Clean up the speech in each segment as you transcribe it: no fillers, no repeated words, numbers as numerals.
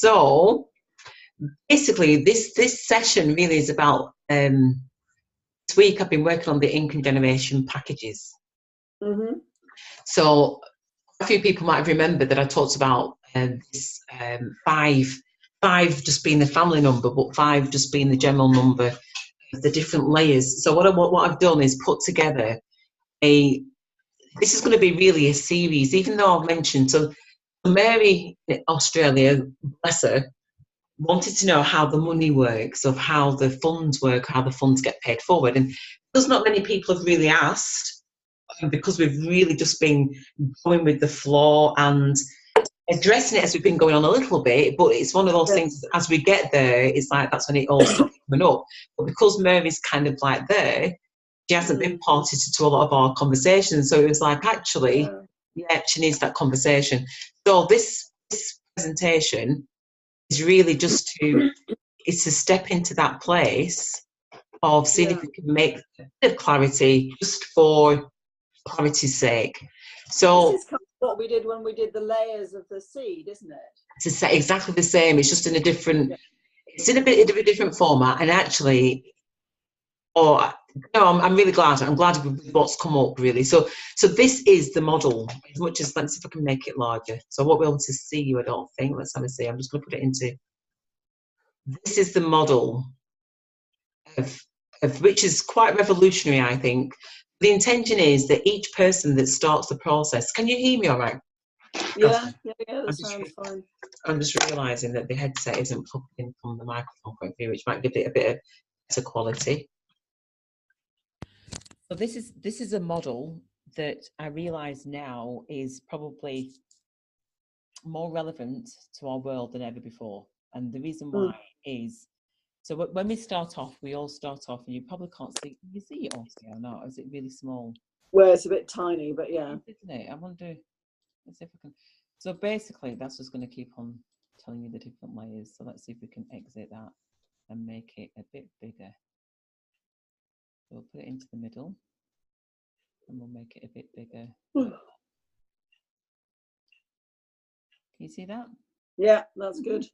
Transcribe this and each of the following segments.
So basically, this session really is about. This week, I've been working on the income generation packages. Mm-hmm. So a few people might have remembered that I talked about this five just being the family number, but five just being the general number of the different layers. So what I've done is put together this is going to be really a series, even though I've mentioned, so Mary in Australia, bless her, wanted to know how the money works, of how the funds work, how the funds get paid forward. And because not many people have really asked, because we've really just been going with the flow and addressing it as we've been going on a little bit, but it's one of those things, as we get there, it's like that's when it all starts coming up. But because Mary's kind of like there, she hasn't been parted to a lot of our conversations. So it was like, actually, yeah, she needs that conversation. So this presentation is really just to step into that place of seeing if we can make a bit of clarity just for clarity's sake. So this is kind of what we did when we did the layers of the seed, isn't it? To say exactly the same. It's just in a different. It's in a bit of a different format, and actually, I'm really glad. I'm glad with what's come up, really. So this is the model. As much as, let's see if I can make it larger. So I won't be able to see you, I don't think. Let's have a see. I'm just going to put it into. This is the model of which is quite revolutionary, I think. The intention is that each person that starts the process. Can you hear me all right? Yeah, that sounds fine. I'm just realising that the headset isn't plugged in from the microphone point of view, which might give it a bit of better quality. So this is a model that I realise now is probably more relevant to our world than ever before. And the reason why is, so when we start off, we all start off, and you probably can't see. Can you see it all here or not? Is it really small? Well, it's a bit tiny, but yeah. Isn't it? I wonder. Let's see if we can. So basically, that's just going to keep on telling you the different layers. So let's see if we can exit that and make it a bit bigger. So we'll put it into the middle, and we'll make it a bit bigger. Can you see that? Yeah, that's good.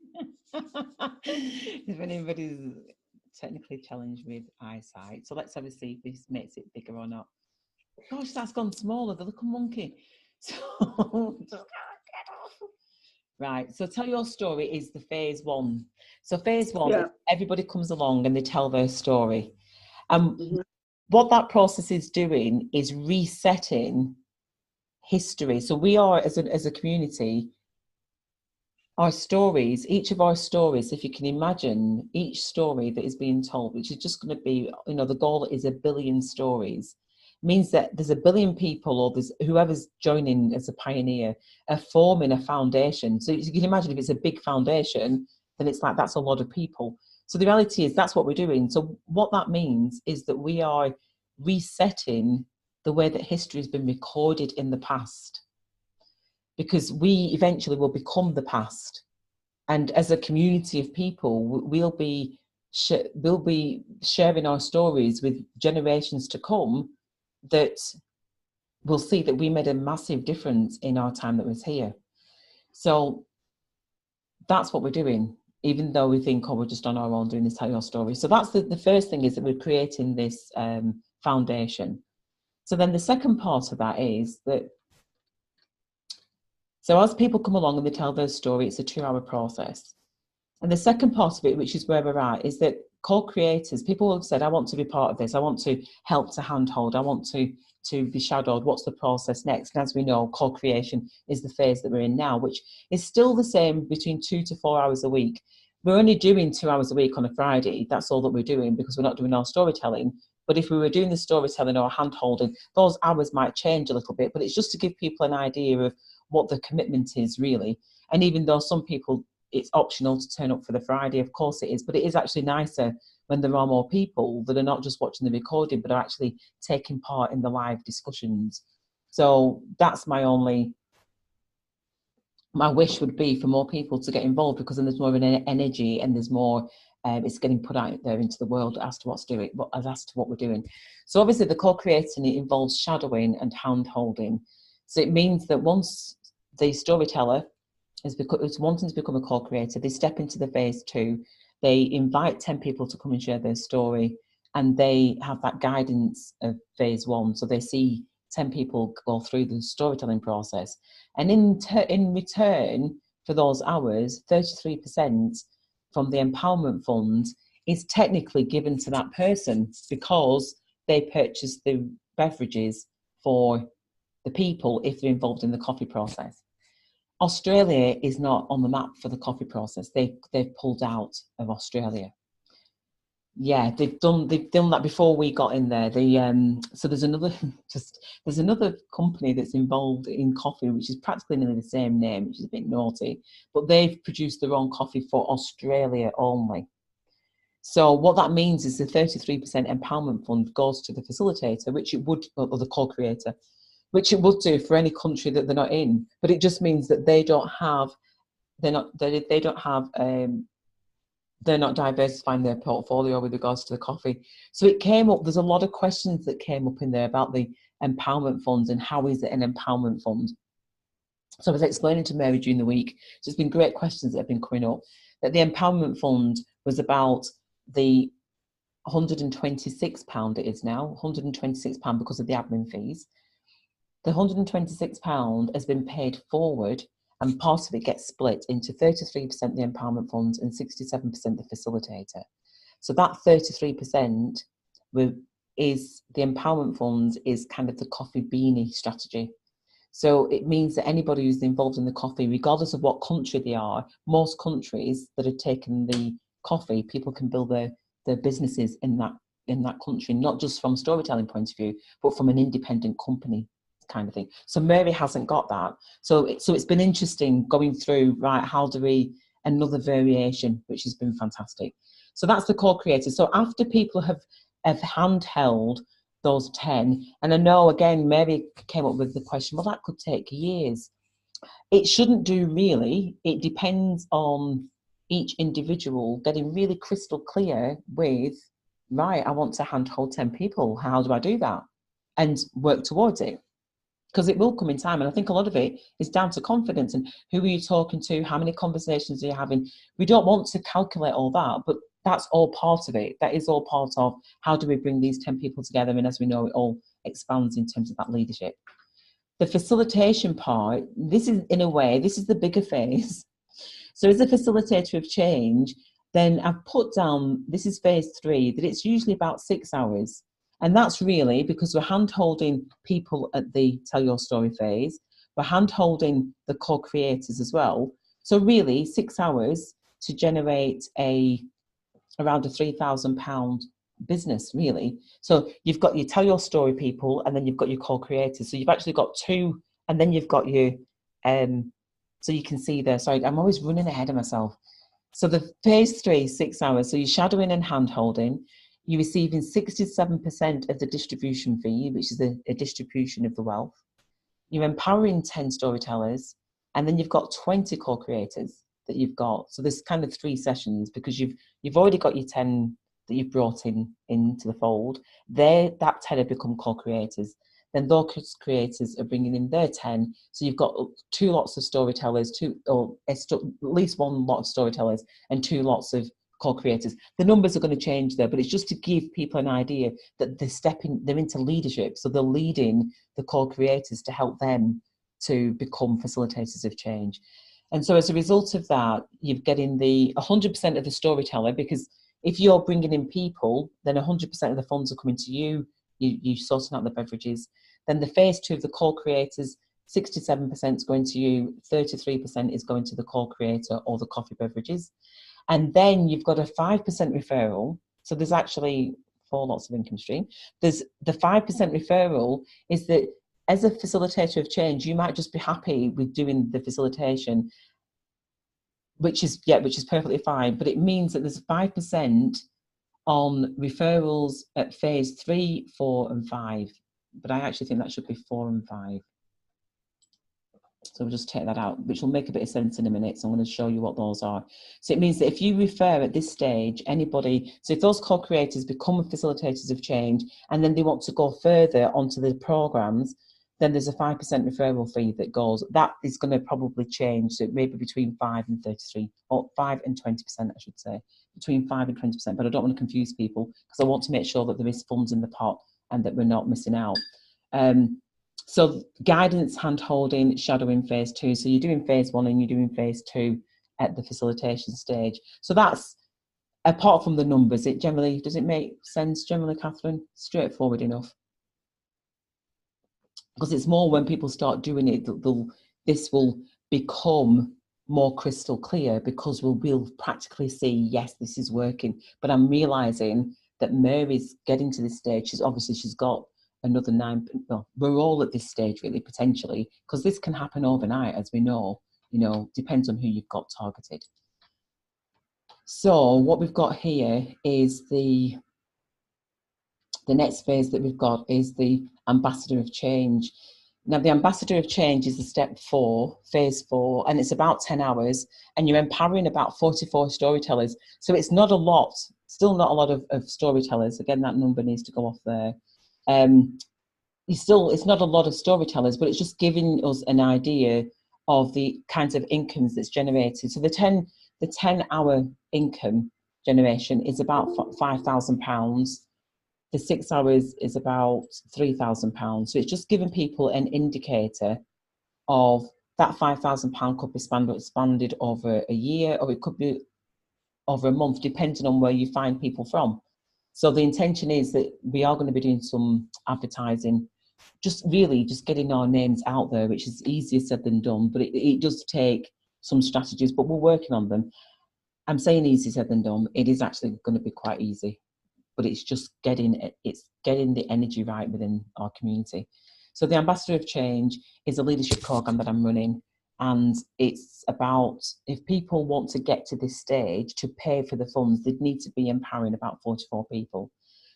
If anybody's technically challenged with eyesight, so let's have a see if this makes it bigger or not. Gosh, that's gone smaller, the little monkey. So right, so tell your story is the phase one. So phase one, everybody comes along and they tell their story. What that process is doing is resetting history. So we are, as a community, our stories, each of our stories, if you can imagine each story that is being told, which is just going to be, the goal is 1 billion stories, means that there's 1 billion people, or there's whoever's joining as a pioneer, are forming a foundation. So you can imagine if it's a big foundation, then it's like that's a lot of people. So the reality is that's what we're doing. So what that means is that we are resetting the way that history has been recorded in the past, because we eventually will become the past. And as a community of people, we'll be sharing our stories with generations to come that will see that we made a massive difference in our time that was here. So that's what we're doing, even though we think, we're just on our own doing this, tell your story. So that's the first thing, is that we're creating this foundation. So then the second part of that is that, so as people come along and they tell their story, it's a 2-hour process. And the second part of it, which is where we're at, is that co-creators, people have said, I want to be part of this. I want to help to handhold. I want to be shadowed. What's the process next? And as we know, co-creation is the phase that we're in now, which is still the same, between 2 to 4 hours a week. We're only doing 2 hours a week on a Friday. That's all that we're doing, because we're not doing our storytelling. But if we were doing the storytelling or hand-holding, those hours might change a little bit. But it's just to give people an idea of what the commitment is, really. And even though some people, it's optional to turn up for the Friday, of course it is, but it is actually nicer when there are more people that are not just watching the recording, but are actually taking part in the live discussions. So that's my wish would be for more people to get involved, because then there's more of an energy, and there's more, it's getting put out there into the world as to what we're doing. So obviously the co-creating, it involves shadowing and hand holding. So it means that once the storyteller is wanting to become a co-creator. They step into the phase 2. They invite 10 people to come and share their story, and they have that guidance of phase 1. So they see 10 people go through the storytelling process. And in return for those hours, 33% from the empowerment fund is technically given to that person because they purchase the beverages for the people if they're involved in the coffee process. Australia is not on the map for the coffee process. They've pulled out of Australia. Yeah, they've done that before we got in there. So there's another company that's involved in coffee, which is practically nearly the same name, which is a bit naughty, but they've produced their own coffee for Australia only. So what that means is the 33% empowerment fund goes to the facilitator, which it would, or the co-creator, which it would do for any country that they're not in. But it just means that they're not diversifying their portfolio with regards to the coffee. So it came up, there's a lot of questions that came up in there about the empowerment funds and how is it an empowerment fund. So I was explaining to Mary during the week, so it's been great questions that have been coming up, that the empowerment fund was about the £126 it is now, £126 because of the admin fees. The £126 has been paid forward, and part of it gets split into 33% the empowerment funds and 67% the facilitator. So that 33% is the empowerment funds is kind of the coffee beanie strategy. So it means that anybody who's involved in the coffee, regardless of what country they are, most countries that have taken the coffee, people can build their businesses in that country, not just from a storytelling point of view, but from an independent company kind of thing. So Mary hasn't got that. So it's been interesting going through, right, how do we, another variation, which has been fantastic. So that's the co-creators. So after people have handheld those 10, and I know, again, Mary came up with the question, well, that could take years. It shouldn't do, really. It depends on each individual getting really crystal clear with, right, I want to handhold 10 people. How do I do that? And work towards it. Because it will come in time. And I think a lot of it is down to confidence and who are you talking to, how many conversations are you having. We don't want to calculate all that, but that's all part of it. That is all part of how do we bring these 10 people together. And as we know, it all expands in terms of that leadership. The facilitation part, this is, in a way, this is the bigger phase. So as a facilitator of change, then I've put down, this is phase 3, that it's usually about 6 hours. And that's really because we're hand-holding people at the Tell Your Story phase. We're hand-holding the co-creators as well. So really, 6 hours to generate around a £3,000 business, really. So you've got your Tell Your Story people, and then you've got your co-creators. So you've actually got 2, and then you've got your, so you can see there, sorry, I'm always running ahead of myself. So the phase 3, 6 hours. So you're shadowing and hand-holding. You're receiving 67% of the distribution fee, which is a distribution of the wealth. You're empowering 10 storytellers, and then you've got 20 co-creators that you've got. So there's kind of 3 sessions because you've already got your 10 that you've brought into the fold. That 10 have become co-creators. Then those creators are bringing in their 10. So you've got 2 lots of storytellers, at least 1 lot of storytellers and 2 lots of co-creators. The numbers are going to change there, but it's just to give people an idea that they're into leadership. So they're leading the co-creators to help them to become facilitators of change. And so as a result of that, you're getting the 100% of the storyteller, because if you're bringing in people, then 100% of the funds are coming to you. You're sorting out the beverages. Then the phase 2 of the co-creators, 67% is going to you, 33% is going to the co-creator or the coffee beverages. And then you've got a 5% referral. So there's actually 4 lots of income stream. There's the 5% referral is that as a facilitator of change, you might just be happy with doing the facilitation, which is perfectly fine. But it means that there's 5% on referrals at phase 3, 4 and 5. But I actually think that should be 4 and 5. So we'll just take that out, which will make a bit of sense in a minute. So I'm going to show you what those are. So it means that if you refer at this stage, anybody, so if those co-creators become facilitators of change and then they want to go further onto the programs, then there's a 5% referral fee that goes. That is going to probably change. So it may be between 5 and 33, or 5 and 20%, I should say, between 5 and 20%. But I don't want to confuse people because I want to make sure that there is funds in the pot and that we're not missing out. So guidance, hand-holding, shadowing phase 2. So you're doing phase 1 and you're doing phase 2 at the facilitation stage. So that's, apart from the numbers, does it make sense generally, Catherine? Straightforward enough. Because it's more when people start doing it, this will become more crystal clear, because we'll practically see, yes, this is working. But I'm realising that Mary's getting to this stage. She's got another 9, well, we're all at this stage really, potentially, because this can happen overnight, as we know, depends on who you've got targeted. So what we've got here is the next phase that we've got is the Ambassador of Change. Now, the Ambassador of Change is the step 4, phase 4, and it's about 10 hours, and you're empowering about 44 storytellers. So it's not a lot, still not a lot of storytellers. Again, that number needs to go off there. It's not a lot of storytellers, but it's just giving us an idea of the kinds of incomes that's generated. So the 10-hour income generation is about £5,000. The 6 hours is about £3,000. So it's just giving people an indicator of that £5,000 could be expanded over a year, or it could be over a month, depending on where you find people from. So the intention is that we are going to be doing some advertising, just getting our names out there, which is easier said than done, but it does take some strategies, but we're working on them. I'm saying easy said than done. It is actually going to be quite easy, but it's just getting the energy right within our community. So the Ambassador of Change is a leadership program that I'm running, and it's about, if people want to get to this stage to pay for the funds, they'd need to be empowering about 44 people.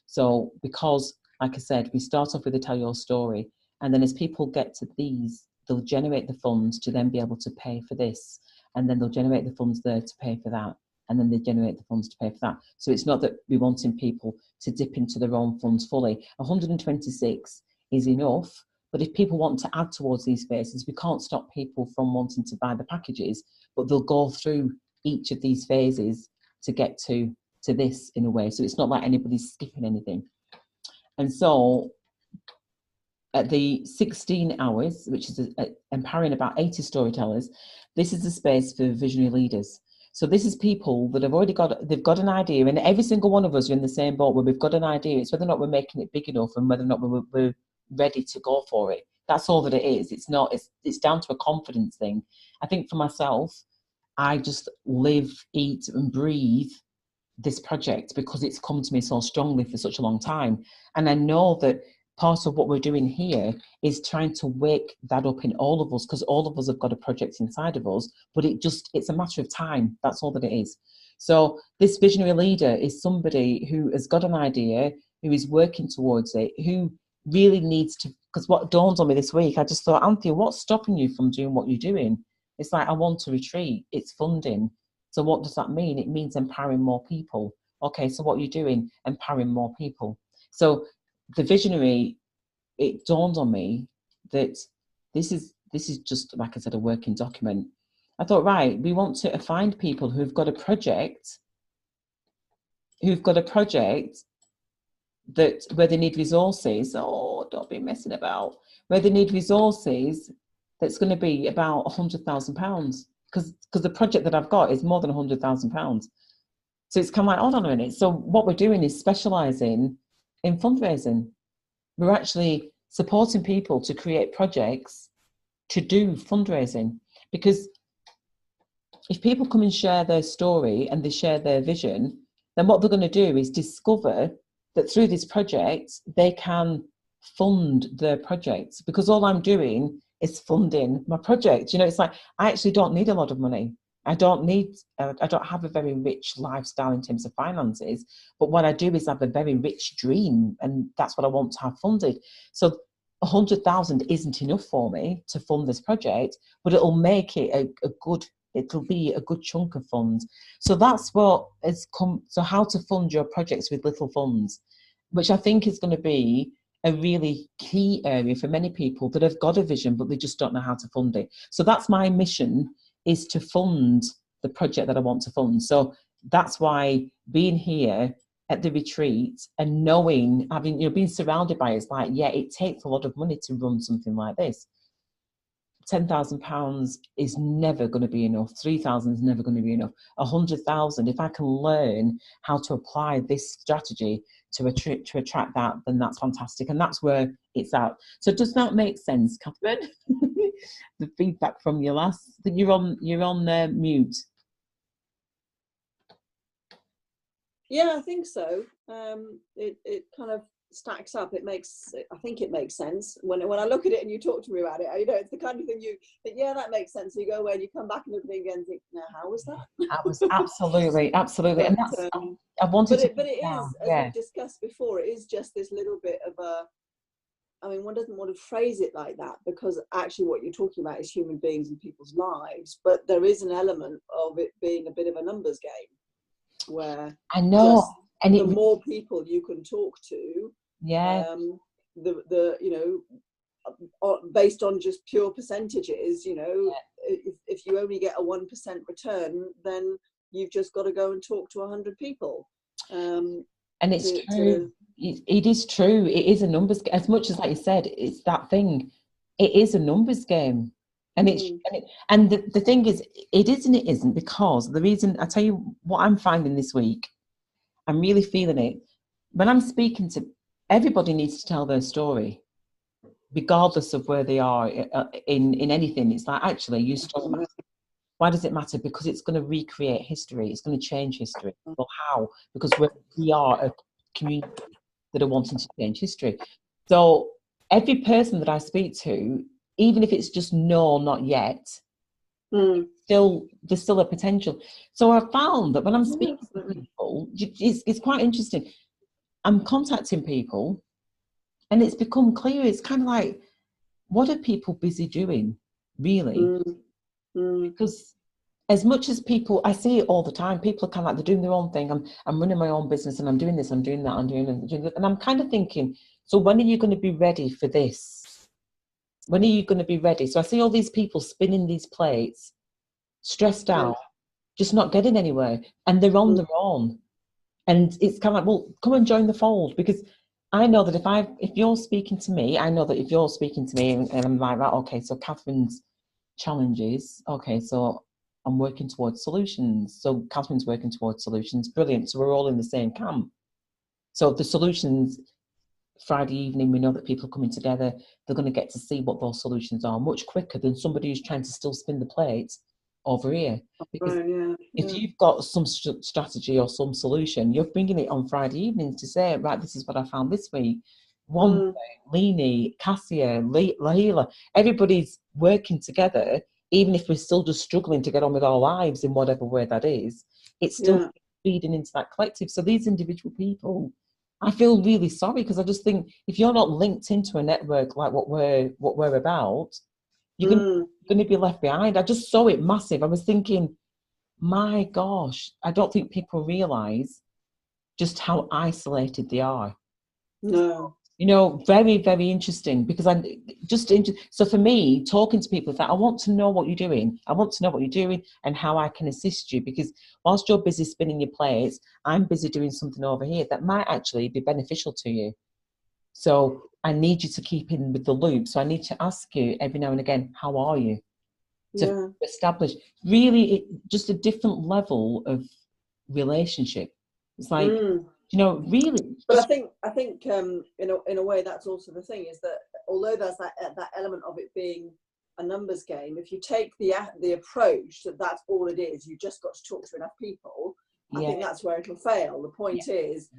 So because, like I said, we start off with a Tell Your Story, and then as people get to these, they'll generate the funds to then be able to pay for this, and then they'll generate the funds there to pay for that, and then they generate the funds to pay for that. So it's not that we're wanting people to dip into their own funds fully. 126 is enough, but if people want to add towards these phases, we can't stop people from wanting to buy the packages, but they'll go through each of these phases to get to this in a way. So it's not like anybody's skipping anything. And so at the 16 hours, which is empowering about 80 storytellers, this is the space for visionary leaders. So this is people that have already they've got an idea, and every single one of us are in the same boat where we've got an idea. It's whether or not we're making it big enough and whether or not we're ready to go for it. That's all that it is. It's down to a confidence thing. I think for myself, I just live, eat and breathe this project because it's come to me so strongly for such a long time. And I know that part of what we're doing here is trying to wake that up in all of us, because all of us have got a project inside of us, but it's a matter of time. That's all that it is. So this visionary leader is somebody who has got an idea, who is working towards it, who really needs to, because what dawned on me this week, I just thought, Anthea, what's stopping you from doing what you're doing? It's like, I want to retreat. It's funding. So what does that mean? It means empowering more people. Okay, so what are you doing? Empowering more people. So the visionary, it dawned on me that this is just, like I said, a working document. I thought, right, we want to find people who've got a project that where they need resources. Oh, don't be messing about. Where they need resources, that's going to be about £100,000, because the project that I've got is more than £100,000. So it's kind of like, hold on a minute. So what we're doing is specialising in fundraising. We're actually supporting people to create projects to do fundraising, because if people come and share their story and they share their vision, then what they're going to do is discover that through this project, they can fund their projects, because all I'm doing is funding my project. It's like, I actually don't need a lot of money. I don't have a very rich lifestyle in terms of finances, but what I do is have a very rich dream, and that's what I want to have funded. So 100,000 isn't enough for me to fund this project, but it'll make it it'll be a good chunk of funds. So that's what has come. So how to fund your projects with little funds, which I think is going to be a really key area for many people that have got a vision, but they just don't know how to fund it. So that's my mission, is to fund the project that I want to fund. So that's why being here at the retreat and knowing, having, being surrounded by it, it's like, yeah, it takes a lot of money to run something like this. £10,000 is never going to be enough. 3,000 is never going to be enough. 100,000, if I can learn how to apply this strategy to attract that, then that's fantastic. And that's where it's at. So does that make sense, Catherine? The feedback from your last, you're on mute. Yeah, I think so. It kind of stacks up. I think it makes sense when I look at it and you talk to me about it. It's the kind of thing you think, yeah, that makes sense. So you go away and you come back and look at it again and think, now how was that? That was absolutely. But, And that's, I wanted to. But it is, as we've discussed before, it is just this little bit of one doesn't want to phrase it like that, because actually what you're talking about is human beings and people's lives. But there is an element of it being a bit of a numbers game, where I know, and the more people you can talk to, based on just pure percentages, if you only get a 1% return, then you've just got to go and talk to 100 people. And it's true. It is true. It is a numbers game. As much as, like you said, it's that thing. It is a numbers game. And the thing is, it is and it isn't, because the reason, I tell you what I'm finding this week, I'm really feeling it. When I'm speaking to, everybody needs to tell their story, regardless of where they are in anything. It's like, actually, your story matters. Why does it matter? Because it's going to recreate history. It's going to change history. Well, how? Because we are a community that are wanting to change history. So every person that I speak to, even if it's just no, not yet, there's still a potential. So I found that when I'm speaking to people, it's quite interesting. I'm contacting people, and it's become clear. It's kind of like, what are people busy doing, really? Because as much as people, I see it all the time, people are kind of like, they're doing their own thing. I'm running my own business, and I'm doing this, I'm doing that, I'm doing that. And I'm kind of thinking, so when are you going to be ready for this? When are you going to be ready? So I see all these people spinning these plates, stressed out, just not getting anywhere, and they're on their own. And it's kind of like, well, come and join the fold, because I know that if you're speaking to me, I know that if you're speaking to me and I'm like, right, okay, so Catherine's challenges, okay, so I'm working towards solutions. So Catherine's working towards solutions, brilliant. So we're all in the same camp. So the solutions, Friday evening, we know that people are coming together, they're going to get to see what those solutions are much quicker than somebody who's trying to still spin the plates over here. Because if you've got some strategy or some solution, you're bringing it on Friday evenings to say, right, this is what I found this week. Leanie, Cassia, Lahila, everybody's working together, even if we're still just struggling to get on with our lives in whatever way that is, it's still feeding into that collective. So these individual people, I feel really sorry, because I just think if you're not linked into a network like what we're about, you're going to be left behind. I just saw it massive. I was thinking, my gosh, I don't think people realise just how isolated they are. No. Very, very interesting, because so for me, talking to people is that I want to know what you're doing. I want to know what you're doing and how I can assist you, because whilst you're busy spinning your plates, I'm busy doing something over here that might actually be beneficial to you. So I need you to keep in with the loop. So I need to ask you every now and again, how are you? To establish really just a different level of relationship. It's like, really. But I think in a way that's also the thing, is that although there's that element of it being a numbers game, if you take the approach that that's all it is, you just got to talk to enough people, I think that's where it'll fail. The point is,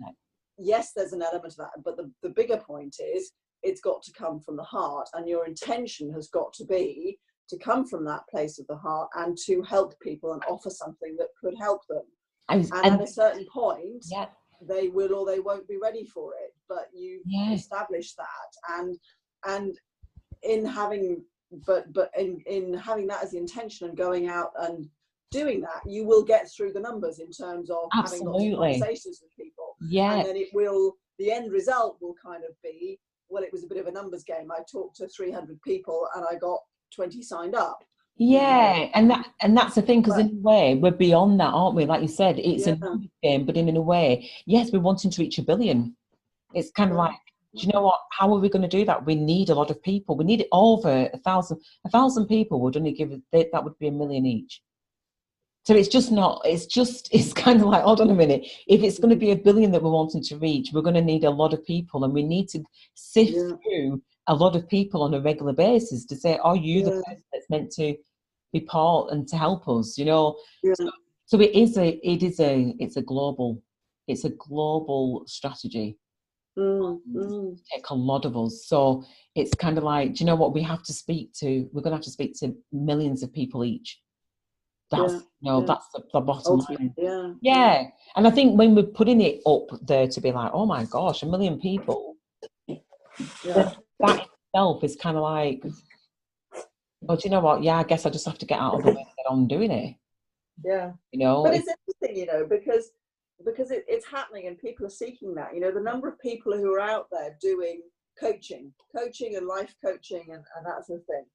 yes, there's an element of that, but the bigger point is it's got to come from the heart, and your intention has got to be to come from that place of the heart and to help people and offer something that could help them. And at a certain point, they will or they won't be ready for it, but you establish that, and in having in having that as the intention and going out and doing that, you will get through the numbers in terms of having lots of conversations with people. And then the end result will kind of be well, it was a bit of a numbers game. I talked to 300 people and I got 20 signed up. Yeah, and that's the thing, because in a way we're beyond that, aren't we? Like you said, it's a Yeah. numbers game, but in a way, yes, we're wanting to reach 1 billion. It's kind of like, do you know what? How are we going to do that? We need a lot of people. We need it over 1,000. 1,000 people would only give that would be 1 million each. So it's just not. It's kind of like, hold on a minute. If it's going to be 1 billion that we're wanting to reach, we're going to need a lot of people, and we need to sift through a lot of people on a regular basis to say, are you the person that's meant to be part and to help us? You know. Yeah. So it's a global strategy. Take a lot of us. So it's kind of like, do you know what? We're going to have to speak to millions of people each. That's that's the bottom line. Yeah. And I think when we're putting it up there to be like, oh my gosh, 1 million people, that itself is kind of like, well, do you know what? Yeah, I guess I just have to get out of the way and get on doing it. Yeah. You know, but it's interesting, you know, because it's happening and people are seeking that. You know, the number of people who are out there doing coaching and life coaching and that sort of thing,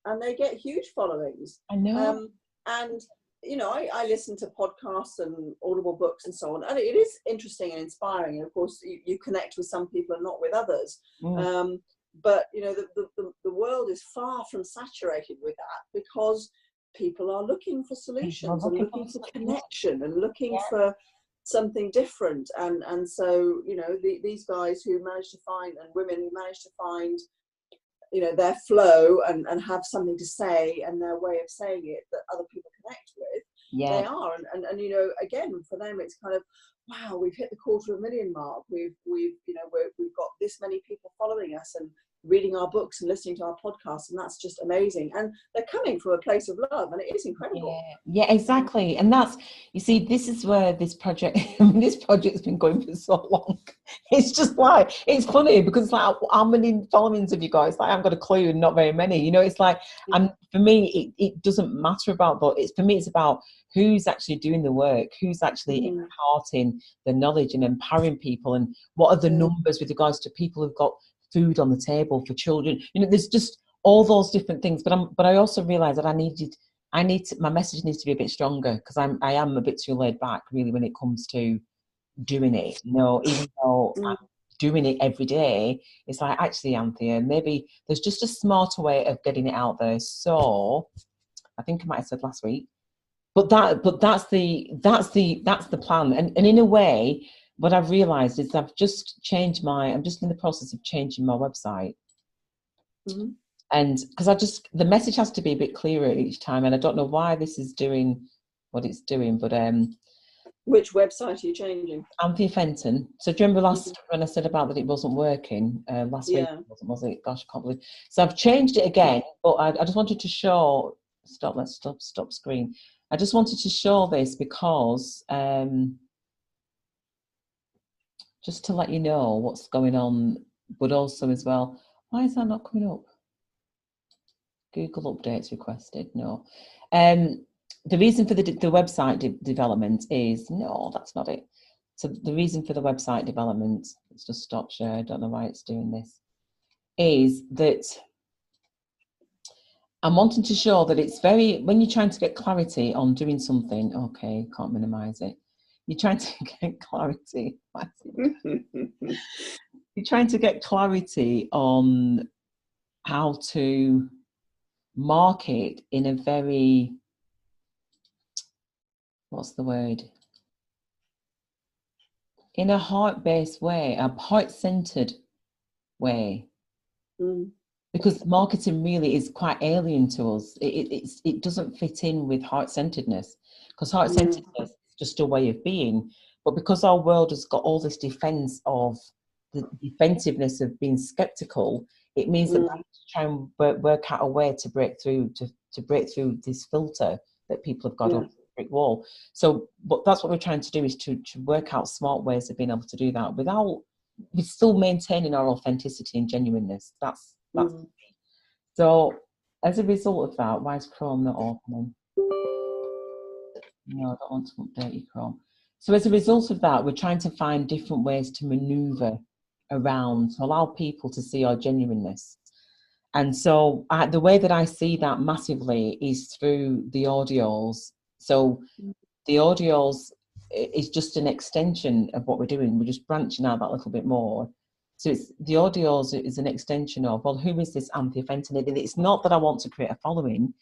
and they get huge followings. I know. And you know, I listen to podcasts and audible books and so on, and it is interesting and inspiring. And of course, you connect with some people and not with others. But you know, the world is far from saturated with that, because people are looking for solutions and looking for connection and looking for something different. And so, you know, these guys who manage to find, and women who manage to find, you know, their flow and have something to say and their way of saying it that other people connect with, they are. And you know, again, for them, it's kind of, wow, we've hit the 250,000 mark. We've you know, we've got this many people following us and reading our books and listening to our podcasts, and that's just amazing. And they're coming from a place of love, and it is incredible. Yeah, exactly. And that's, you see, this is where this project's been going for so long. It's just like, it's funny because it's like, how many followings have you got? It's like, I've got a clue, not very many. You know, it's like, and for me, it doesn't matter about that. For me, it's about who's actually doing the work, who's actually imparting the knowledge and empowering people, and what are the numbers with regards to people who've got food on the table for children. You know, there's just all those different things. But I also realized that my message needs to be a bit stronger, because I am a bit too laid back really when it comes to doing it. You know, even though I'm doing it every day, it's like, actually, Anthea, maybe there's just a smarter way of getting it out there. So I think I might have said last week, but that's the plan. And in a way, what I've realized is I'm just in the process of changing my website. And because the message has to be a bit clearer each time, and I don't know why this is doing what it's doing, but which website are you changing? Anthea Fenton. So do you remember when I said about that it wasn't working last week? Was it? Gosh, I can't believe. So I've changed it again, but I just wanted to show. Let's stop screen. I just wanted to show this because just to let you know what's going on, but also as well, why is that not coming up? Google updates requested. No. The reason for the website development is, no, that's not it. So the reason for the website development, let's just stop share, I don't know why it's doing this, is that I'm wanting to show that it's when you're trying to get clarity on doing something, okay, can't minimize it. You're trying to get clarity. You're trying to get clarity on how to market in a very, what's the word? In a heart-based way, a heart-centered way. Because marketing really is quite alien to us. It doesn't fit in with heart-centeredness, because heart-centeredness is just a way of being. But because our world has got all this defense of the defensiveness of being skeptical, it means that we have to try and work out a way to break through this filter that people have got on the brick wall. So, but that's what we're trying to do, is to work out smart ways of being able to do that without still maintaining our authenticity and genuineness. That's so. As a result of that, why is Chrome not opening? No, I don't want to update your Chrome. So as a result of that, we're trying to find different ways to maneuver around to allow people to see our genuineness. And so the way that I see that massively is through the audios. So the audios is just an extension of what we're doing. We're just branching out that little bit more. So it's the audios is an extension of, well, who is this Anthea Fenton? And it's not that I want to create a following,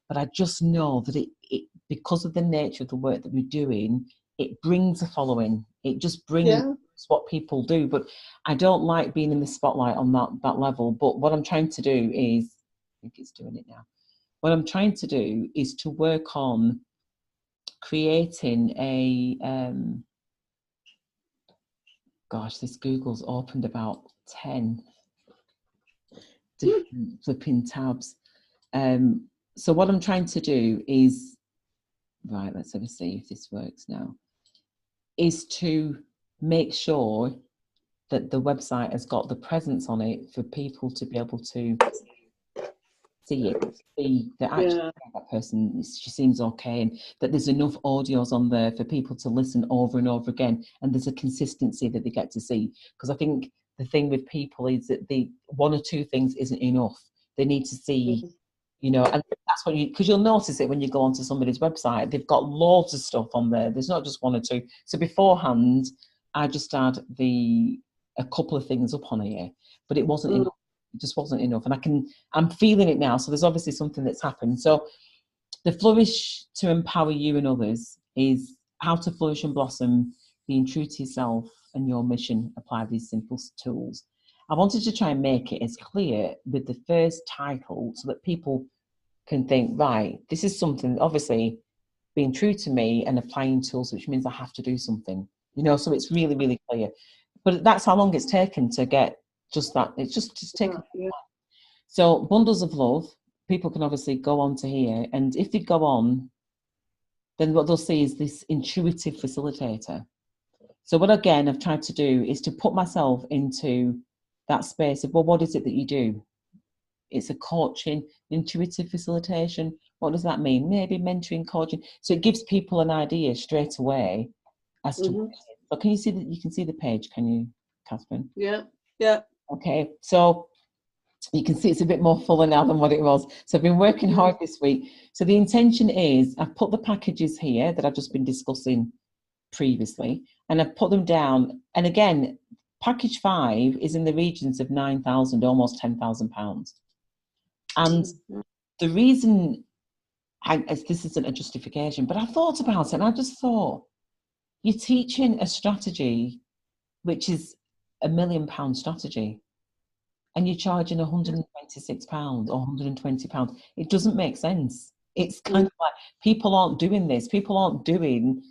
but I just know that it because of the nature of the work that we're doing, it brings a following. It just brings what people do. But I don't like being in the spotlight on that level. But what I'm trying to do is, I think it's doing it now. What I'm trying to do is to work on creating a gosh, this Google's opened about 10 different flipping tabs. So what I'm trying to do is, right, let's have a see if this works now, is to make sure that the website has got the presence on it for people to be able to see it, see that actually that person, she seems okay, and that there's enough audios on there for people to listen over and over again, and there's a consistency that they get to see. Because I think the thing with people is that the one or two things isn't enough. They need to see, you know, and that's when because you'll notice it when you go onto somebody's website, they've got loads of stuff on there. There's not just one or two. So beforehand, I just had a couple of things up on here, but it wasn't enough. It just wasn't enough, and I'm feeling it now. So there's obviously something that's happened. So the flourish to empower you and others is how to flourish and blossom, being true to yourself and your mission. Apply these simple tools. I wanted to try and make it as clear with the first title so that people can think, right, this is something, obviously being true to me and applying tools, which means I have to do something, you know, so it's really, really clear. But that's how long it's taken to get just that. It's just taken. So bundles of love, people can obviously go on to here, and if they go on, then what they'll see is this intuitive facilitator. So what again I've tried to do is to put myself into that space of, well, what is it that you do? It's a coaching, intuitive facilitation. What does that mean? Maybe mentoring, coaching. So it gives people an idea straight away as to what it is. So can you see that? You can see the page, can you, Catherine? Yeah. Okay, so you can see it's a bit more fuller now than what it was. So I've been working hard this week. So the intention is I've put the packages here that I've just been discussing previously, and I've put them down. And again, package 5 is in the regions of £9,000, almost £10,000. And the reason, this isn't a justification, but I thought about it and I just thought, you're teaching a strategy which is £1 million strategy, and you're charging £126 or £120. It doesn't make sense. It's kind of like people aren't doing this. People aren't doing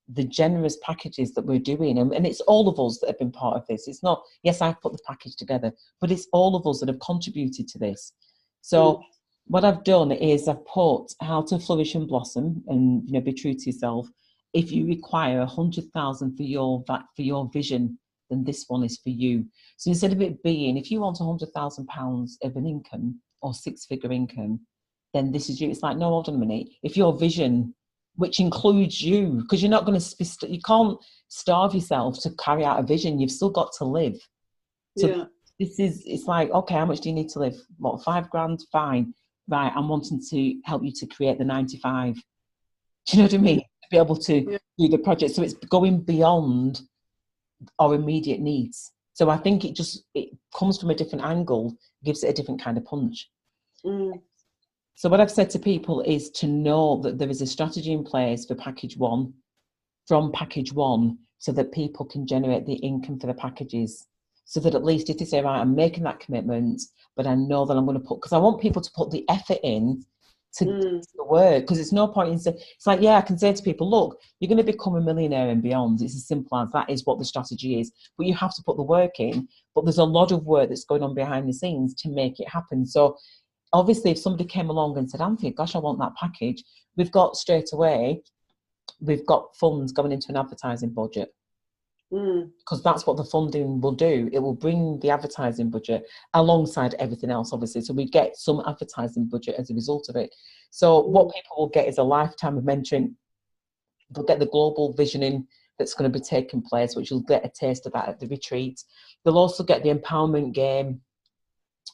the generous packages that we're doing. And it's all of us that have been part of this. It's not, yes, I've put the package together, but it's all of us that have contributed to this. So what I've done is I've put how to flourish and blossom and, you know, be true to yourself. If you require 100,000 for your vision, then this one is for you. So instead of it being, if you want £100,000 of an income or 6-figure income, then this is you. It's like, no, hold on a minute. If your vision, which includes you, because you're not going to, you can't starve yourself to carry out a vision. You've still got to live. So it's like, okay, how much do you need to live? What, £5,000? Fine. Right, I'm wanting to help you to create the 95. Do you know what I mean? To be able to do the project. So it's going beyond our immediate needs. So I think it comes from a different angle, gives it a different kind of punch. So what I've said to people is to know that there is a strategy in place for package 1, from package 1, so that people can generate the income for the packages. So that at least if they say, right, I'm making that commitment, but I know that I'm going to put, because I want people to put the effort in to the work, because it's no point in saying, it's like, yeah, I can say to people, look, you're going to become a millionaire and beyond. It's as simple as that is what the strategy is, but you have to put the work in. But there's a lot of work that's going on behind the scenes to make it happen. So obviously if somebody came along and said, Anthea, gosh, I want that package, we've got straight away, we've got funds going into an advertising budget. Because that's what the funding will do. It will bring the advertising budget alongside everything else, obviously. So we get some advertising budget as a result of it. So what people will get is a lifetime of mentoring. They'll get the global visioning that's going to be taking place, which you'll get a taste of that at the retreat. They'll also get the empowerment game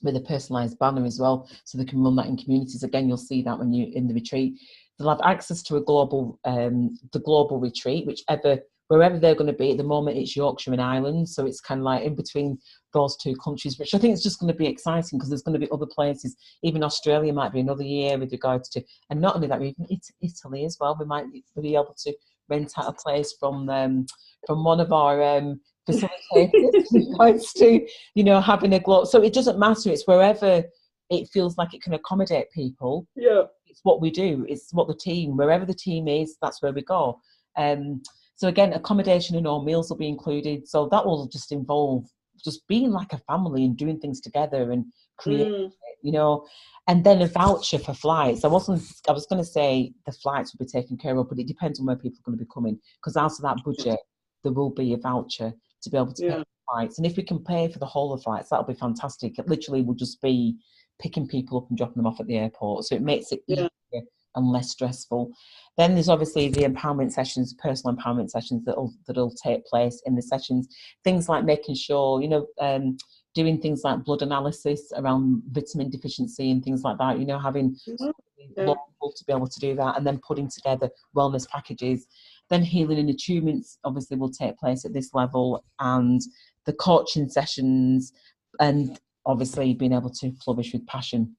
with a personalised banner as well, so they can run that in communities. Again, you'll see that when you're in the retreat. They'll have access to the global retreat, wherever they're going to be. At the moment, it's Yorkshire and Ireland, so it's kind of like in between those two countries, which I think is just going to be exciting because there's going to be other places. Even Australia might be another year with regards to, and not only that, even Italy as well. We might be able to rent out a place from one of our facilitators with regards to, having a globe. So it doesn't matter. It's wherever it feels like it can accommodate people. Yeah. It's what we do. It's what wherever the team is, that's where we go. So again, accommodation and all meals will be included. So that will just involve just being like a family and doing things together and creating, and then a voucher for flights. I was going to say the flights will be taken care of, but it depends on where people are going to be coming. Because out of that budget, there will be a voucher to be able to pay for flights. And if we can pay for the whole of flights, that'll be fantastic. It literally will just be picking people up and dropping them off at the airport. So it makes it easier and less stressful. Then there's obviously the empowerment sessions, personal empowerment sessions that'll take place in the sessions. Things like making sure, doing things like blood analysis around vitamin deficiency and things like that, having people to be able to do that, and then putting together wellness packages. Then healing and attunements obviously will take place at this level, and the coaching sessions, and obviously being able to flourish with passion.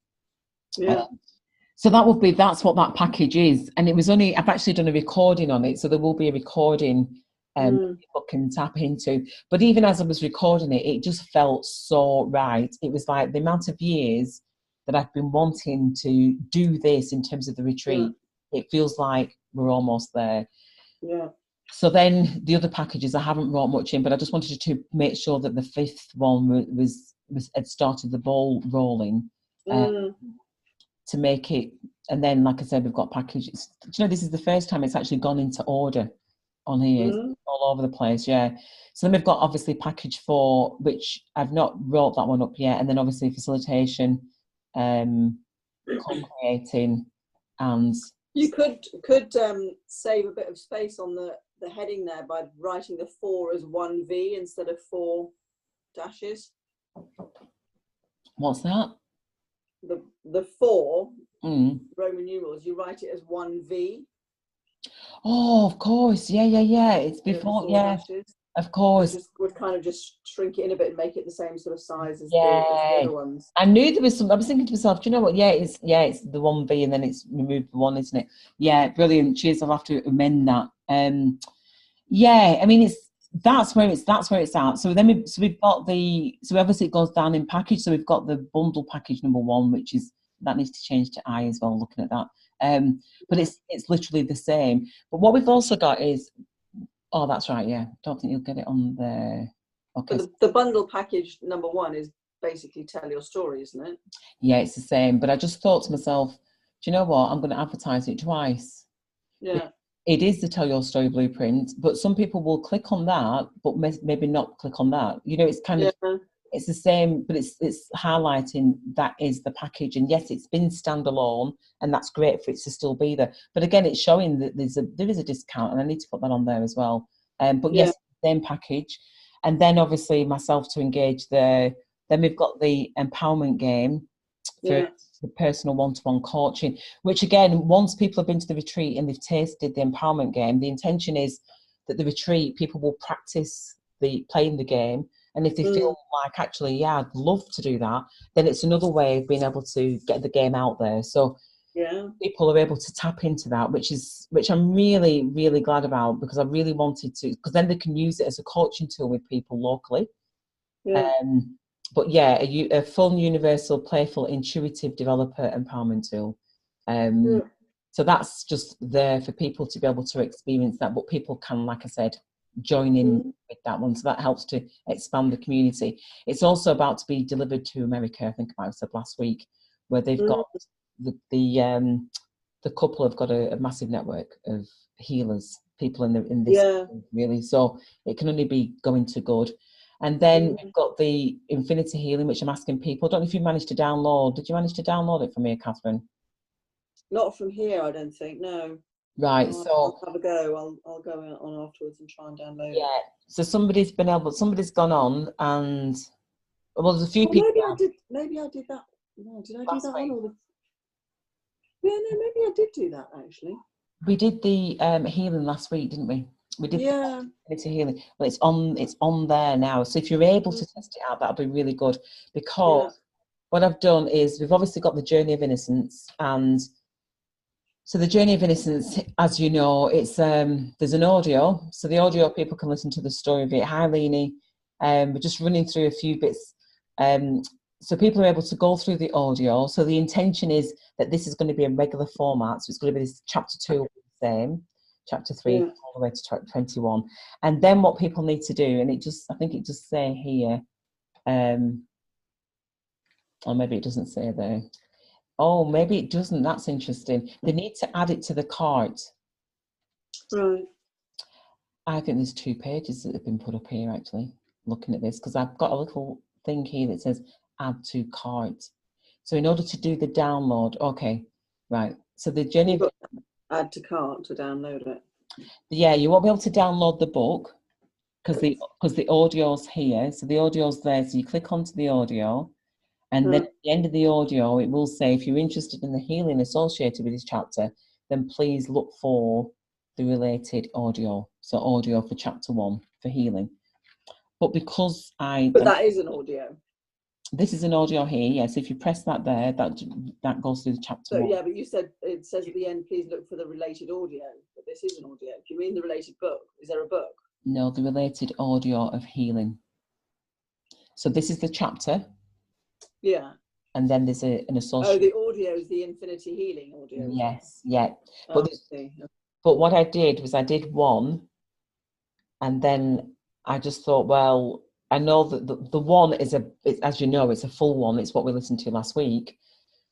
So that's what that package is. And I've actually done a recording on it, so there will be a recording people can tap into. But even as I was recording it, it just felt so right. It was like the amount of years that I've been wanting to do this in terms of the retreat. It feels like we're almost there. Yeah. So then the other packages, I haven't brought much in, but I just wanted to make sure that the fifth one had started the ball rolling to make it. And then, like I said, we've got packages. Do you know, this is the first time it's actually gone into order on here. It's all over the place, yeah. So then we've got obviously package 4, which I've not wrote that one up yet. And then obviously facilitation, co-creating, and... You could save a bit of space on the heading there by writing the 4 as 1V instead of 4 dashes. What's that? The 4 Roman numerals, you write it as 1V. Oh, of course. Yeah. It's before, dashes. Of course. Would kind of just shrink it in a bit and make it the same sort of size as the other ones. I knew there was some. I was thinking to myself, do you know what? It's the 1V and then it's removed the 1, isn't it? Yeah, brilliant. Cheers. I'll have to amend that. I mean, that's where it's at. So then we've got so obviously it goes down in package. So we've got the bundle package number 1, which is, that needs to change to I as well, looking at that. But it's literally the same. But what we've also got is, oh, that's right, yeah. Don't think you'll get it on there. Okay. But the bundle package number 1 is basically tell your story, isn't it? Yeah, it's the same. But I just thought to myself, do you know what? I'm going to advertise it twice. Yeah. It is the Tell Your Story blueprint, but some people will click on that, but maybe not click on that. It's kind of, it's the same, but it's highlighting that is the package. And yes, it's been standalone, and that's great for it to still be there. But again, it's showing that there is a discount, and I need to put that on there as well. But yes, same package. And then obviously myself to engage there. Then we've got the empowerment game for the personal one-to-one coaching, which again, once people have been to the retreat and they've tasted the empowerment game, the intention is that the retreat, people will practice playing the game. And if they feel like, actually, I'd love to do that, then it's another way of being able to get the game out there. So people are able to tap into that, which I'm really, really glad about, because I really wanted to, because then they can use it as a coaching tool with people locally. But a fun, universal, playful, intuitive developer empowerment tool. So that's just there for people to be able to experience that, but people can, like I said, join in with that one. So that helps to expand the community. It's also about to be delivered to America, I think I might have said last week, where they've got the couple have got a massive network of healers, people in this really. So it can only be going to good. And then we've got the Infinity Healing, which I'm asking people. I don't know if you managed to download. Did you manage to download it from here, Catherine? Not from here, I don't think, no. Right. I'll have a go. I'll go on afterwards and try and download it. Yeah. So somebody's gone on, and well, there's a few Well, people. maybe I did that. No, did I do Last that week. one? Yeah, no, maybe I did do that actually. We did the healing last week, didn't we? We did Yeah. the healing. Well, it's on there now. So if you're able to test it out, that'll be really good. Because what I've done is we've obviously got the Journey of Innocence, and so the Journey of Innocence, as you know, it's there's an audio. So the audio, people can listen to the story of it. Hi, Leanie. We're just running through a few bits. So people are able to go through the audio. So the intention is that this is going to be a regular format. So it's going to be this chapter 2 will be the same, chapter 3 all the way to 21. And then what people need to do, and I think it just say here, or maybe it doesn't say there. Oh, maybe it doesn't. That's interesting. They need to add it to the cart. Right. I think there's 2 pages that have been put up here, actually, looking at this, because I've got a little thing here that says add to cart. So in order to do the download, okay, right. So the Journey of add to cart to download it. Yeah, you won't be able to download the book because the audio's here. So the audio's there. So you click onto the audio, and then at the end of the audio, it will say, if you're interested in the healing associated with this chapter, then please look for the related audio. So audio for chapter 1 for healing. But because But that is an audio. This is an audio here, yes. If you press that there, that goes through the chapter 1. Yeah, but you said it says at the end, please look for the related audio. But this is an audio. Do you mean the related book? Is there a book? No, the related audio of healing. So this is the chapter. Yeah. And then there's an associate. Oh, the audio is the Infinity Healing audio. Yes, yeah. But what I did was I did one, and then I just thought, well, I know that the one is as you know, it's a full one. It's what we listened to last week,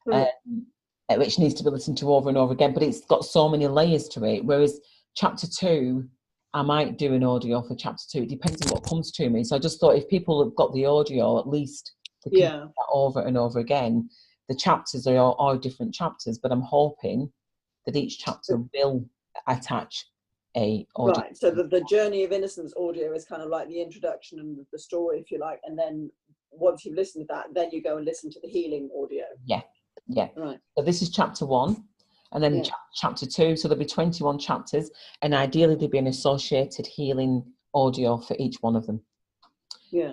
which needs to be listened to over and over again. But it's got so many layers to it. Whereas chapter 2, I might do an audio for chapter 2. It depends on what comes to me. So I just thought if people have got the audio, at least they can do that over and over again. The chapters are all different chapters, but I'm hoping that each chapter will attach a audio. Right, so the Journey of Innocence audio is kind of like the introduction and the story, if you like, and then once you've listened to that, then you go and listen to the healing audio. Yeah. Right. So this is chapter 1, and then chapter 2. So there'll be 21 chapters, and ideally there'll be an associated healing audio for each one of them. Yeah.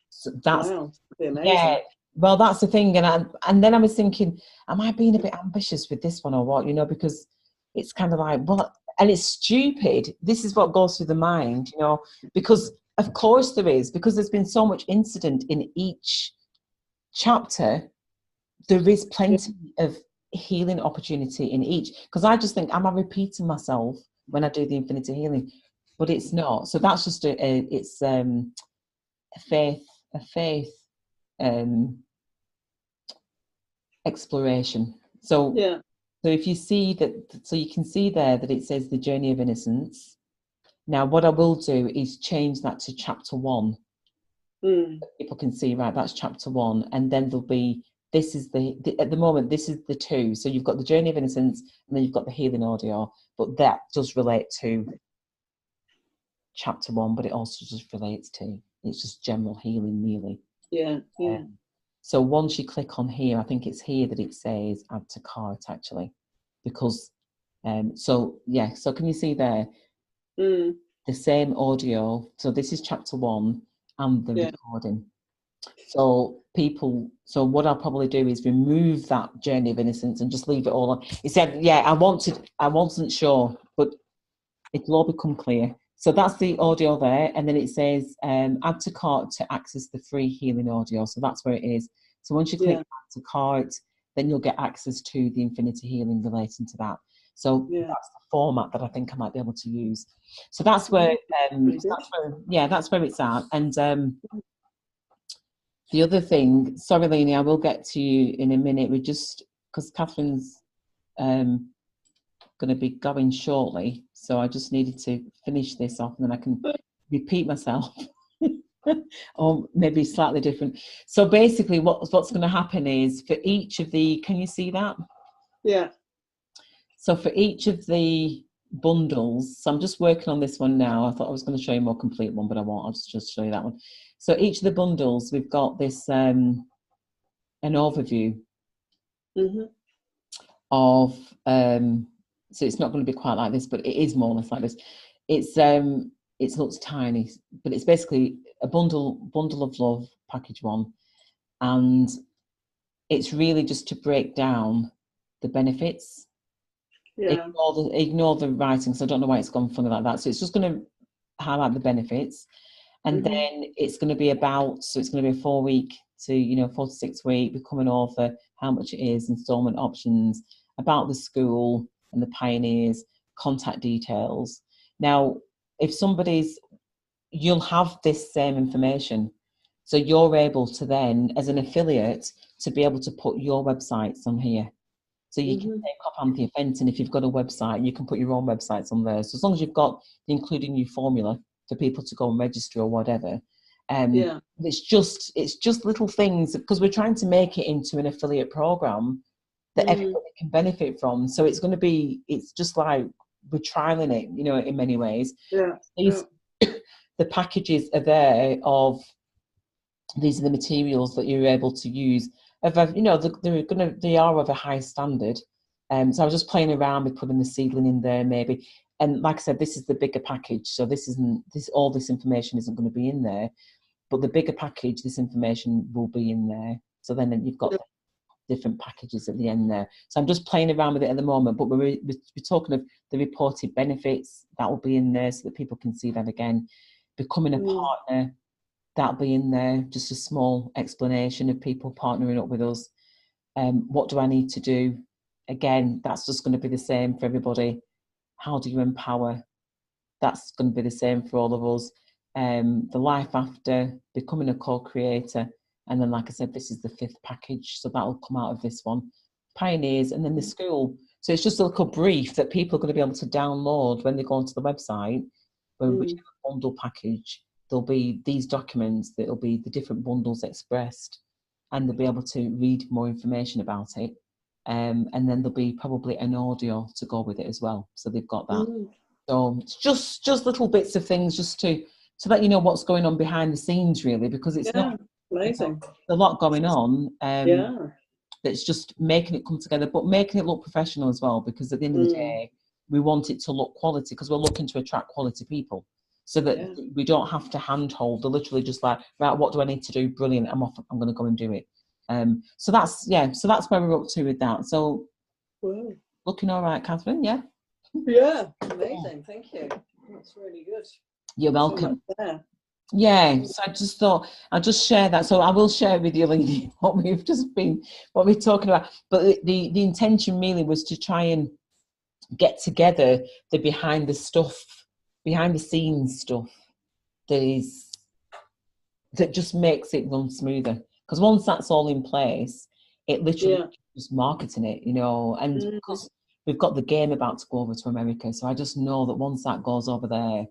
So that's that'd be amazing. Yeah. Well, that's the thing, and then I was thinking, am I being a bit ambitious with this one or what? You know, because it's kind of like, well, and it's stupid. This is what goes through the mind, you know, because of course there is, because there's been so much incident in each chapter. There is plenty of healing opportunity in each. Because I just think, am I repeating myself when I do the Infinity Healing? But it's not. So that's just it's a faith exploration. So So if you see that, so you can see there that it says the Journey of Innocence. Now, what I will do is change that to chapter 1. People can see, right, that's chapter 1. And then there'll be, this is at the moment, this is the 2. So you've got the Journey of Innocence, and then you've got the healing audio. But that does relate to chapter 1, but it also just relates to, it's just general healing, really. Yeah. So once you click on here, I think it's here that it says add to cart, actually, because so can you see there the same audio? So this is chapter 1 and the recording. So what I'll probably do is remove that Journey of Innocence and just leave it all on. He said, I wasn't sure, but it'll all become clear. So that's the audio there, and then it says add to cart to access the free healing audio. So that's where it is. So once you click add to cart, then you'll get access to the Infinity Healing relating to that. So that's the format that I think I might be able to use. So that's where that's where it's at. And the other thing, sorry, Leanie, I will get to you in a minute. We just, because Catherine's going to be going shortly, so I just needed to finish this off, and then I can repeat myself, or maybe slightly different. So basically, what's going to happen is for each of the, can you see that? Yeah. So for each of the bundles, so I'm just working on this one now. I thought I was going to show you a more complete one, but I won't. I'll just show you that one. So each of the bundles, we've got this an overview of. So it's not going to be quite like this, but it is more or less like this. It looks tiny, but it's basically a bundle of love, package 1, and it's really just to break down the benefits. Yeah. Ignore the writing, so I don't know why it's gone funny like that. So it's just going to highlight the benefits, and then it's going to be about. So it's going to be a 4-week to 4 to 6 week. Become an author. How much it is, installment options, about the school and the pioneers, contact details. Now, if you'll have this same information, so you're able to then, as an affiliate, to be able to put your websites on here. So you can take up Anthea Fenton. If you've got a website, you can put your own websites on there. So as long as you've got the including you formula for people to go and register or whatever, it's just little things, because we're trying to make it into an affiliate program that everybody can benefit from. So it's just like we're trialing it, in many ways. The packages are there of, these are the materials that you're able to use. They are of a high standard. So I was just playing around with putting the seedling in there maybe. And like I said, this is the bigger package. So all this information isn't going to be in there, but the bigger package, this information will be in there. So then you've got different packages at the end there. So I'm just playing around with it at the moment, but we're talking of the reported benefits. That will be in there so that people can see that again. Becoming a partner, that'll be in there. Just a small explanation of people partnering up with us. What do I need to do? Again, that's just going to be the same for everybody. How do you empower? That's going to be the same for all of us. The life after, becoming a co-creator. And then, like I said, this is the 5th package. So that'll come out of this one. Pioneers, and then the school. So it's just a little brief that people are going to be able to download when they go onto the website. Whichever bundle package, there'll be these documents, that'll be the different bundles expressed, and they'll be able to read more information about it. And then there'll be probably an audio to go with it as well. So they've got that. So it's just little bits of things just to let you know what's going on behind the scenes, really, because it's not amazing. A lot going on. That's just making it come together, but making it look professional as well, because at the end of the day, we want it to look quality, because we're looking to attract quality people, so that we don't have to handhold. They're literally just like, right, what do I need to do? Brilliant, I'm off. I'm going to go and do it. So that's where we're up to with that. So looking all right, Catherine. Yeah, amazing. Thank you. That's really good. You're welcome. Yeah, so I just thought I'll just share that. So I will share with you, Lindy, what we're talking about. But the intention really was to try and get together the behind the scenes stuff that just makes it run smoother. Because once that's all in place, it literally just marketing it, and because we've got the game about to go over to America, so I just know that once that goes over there,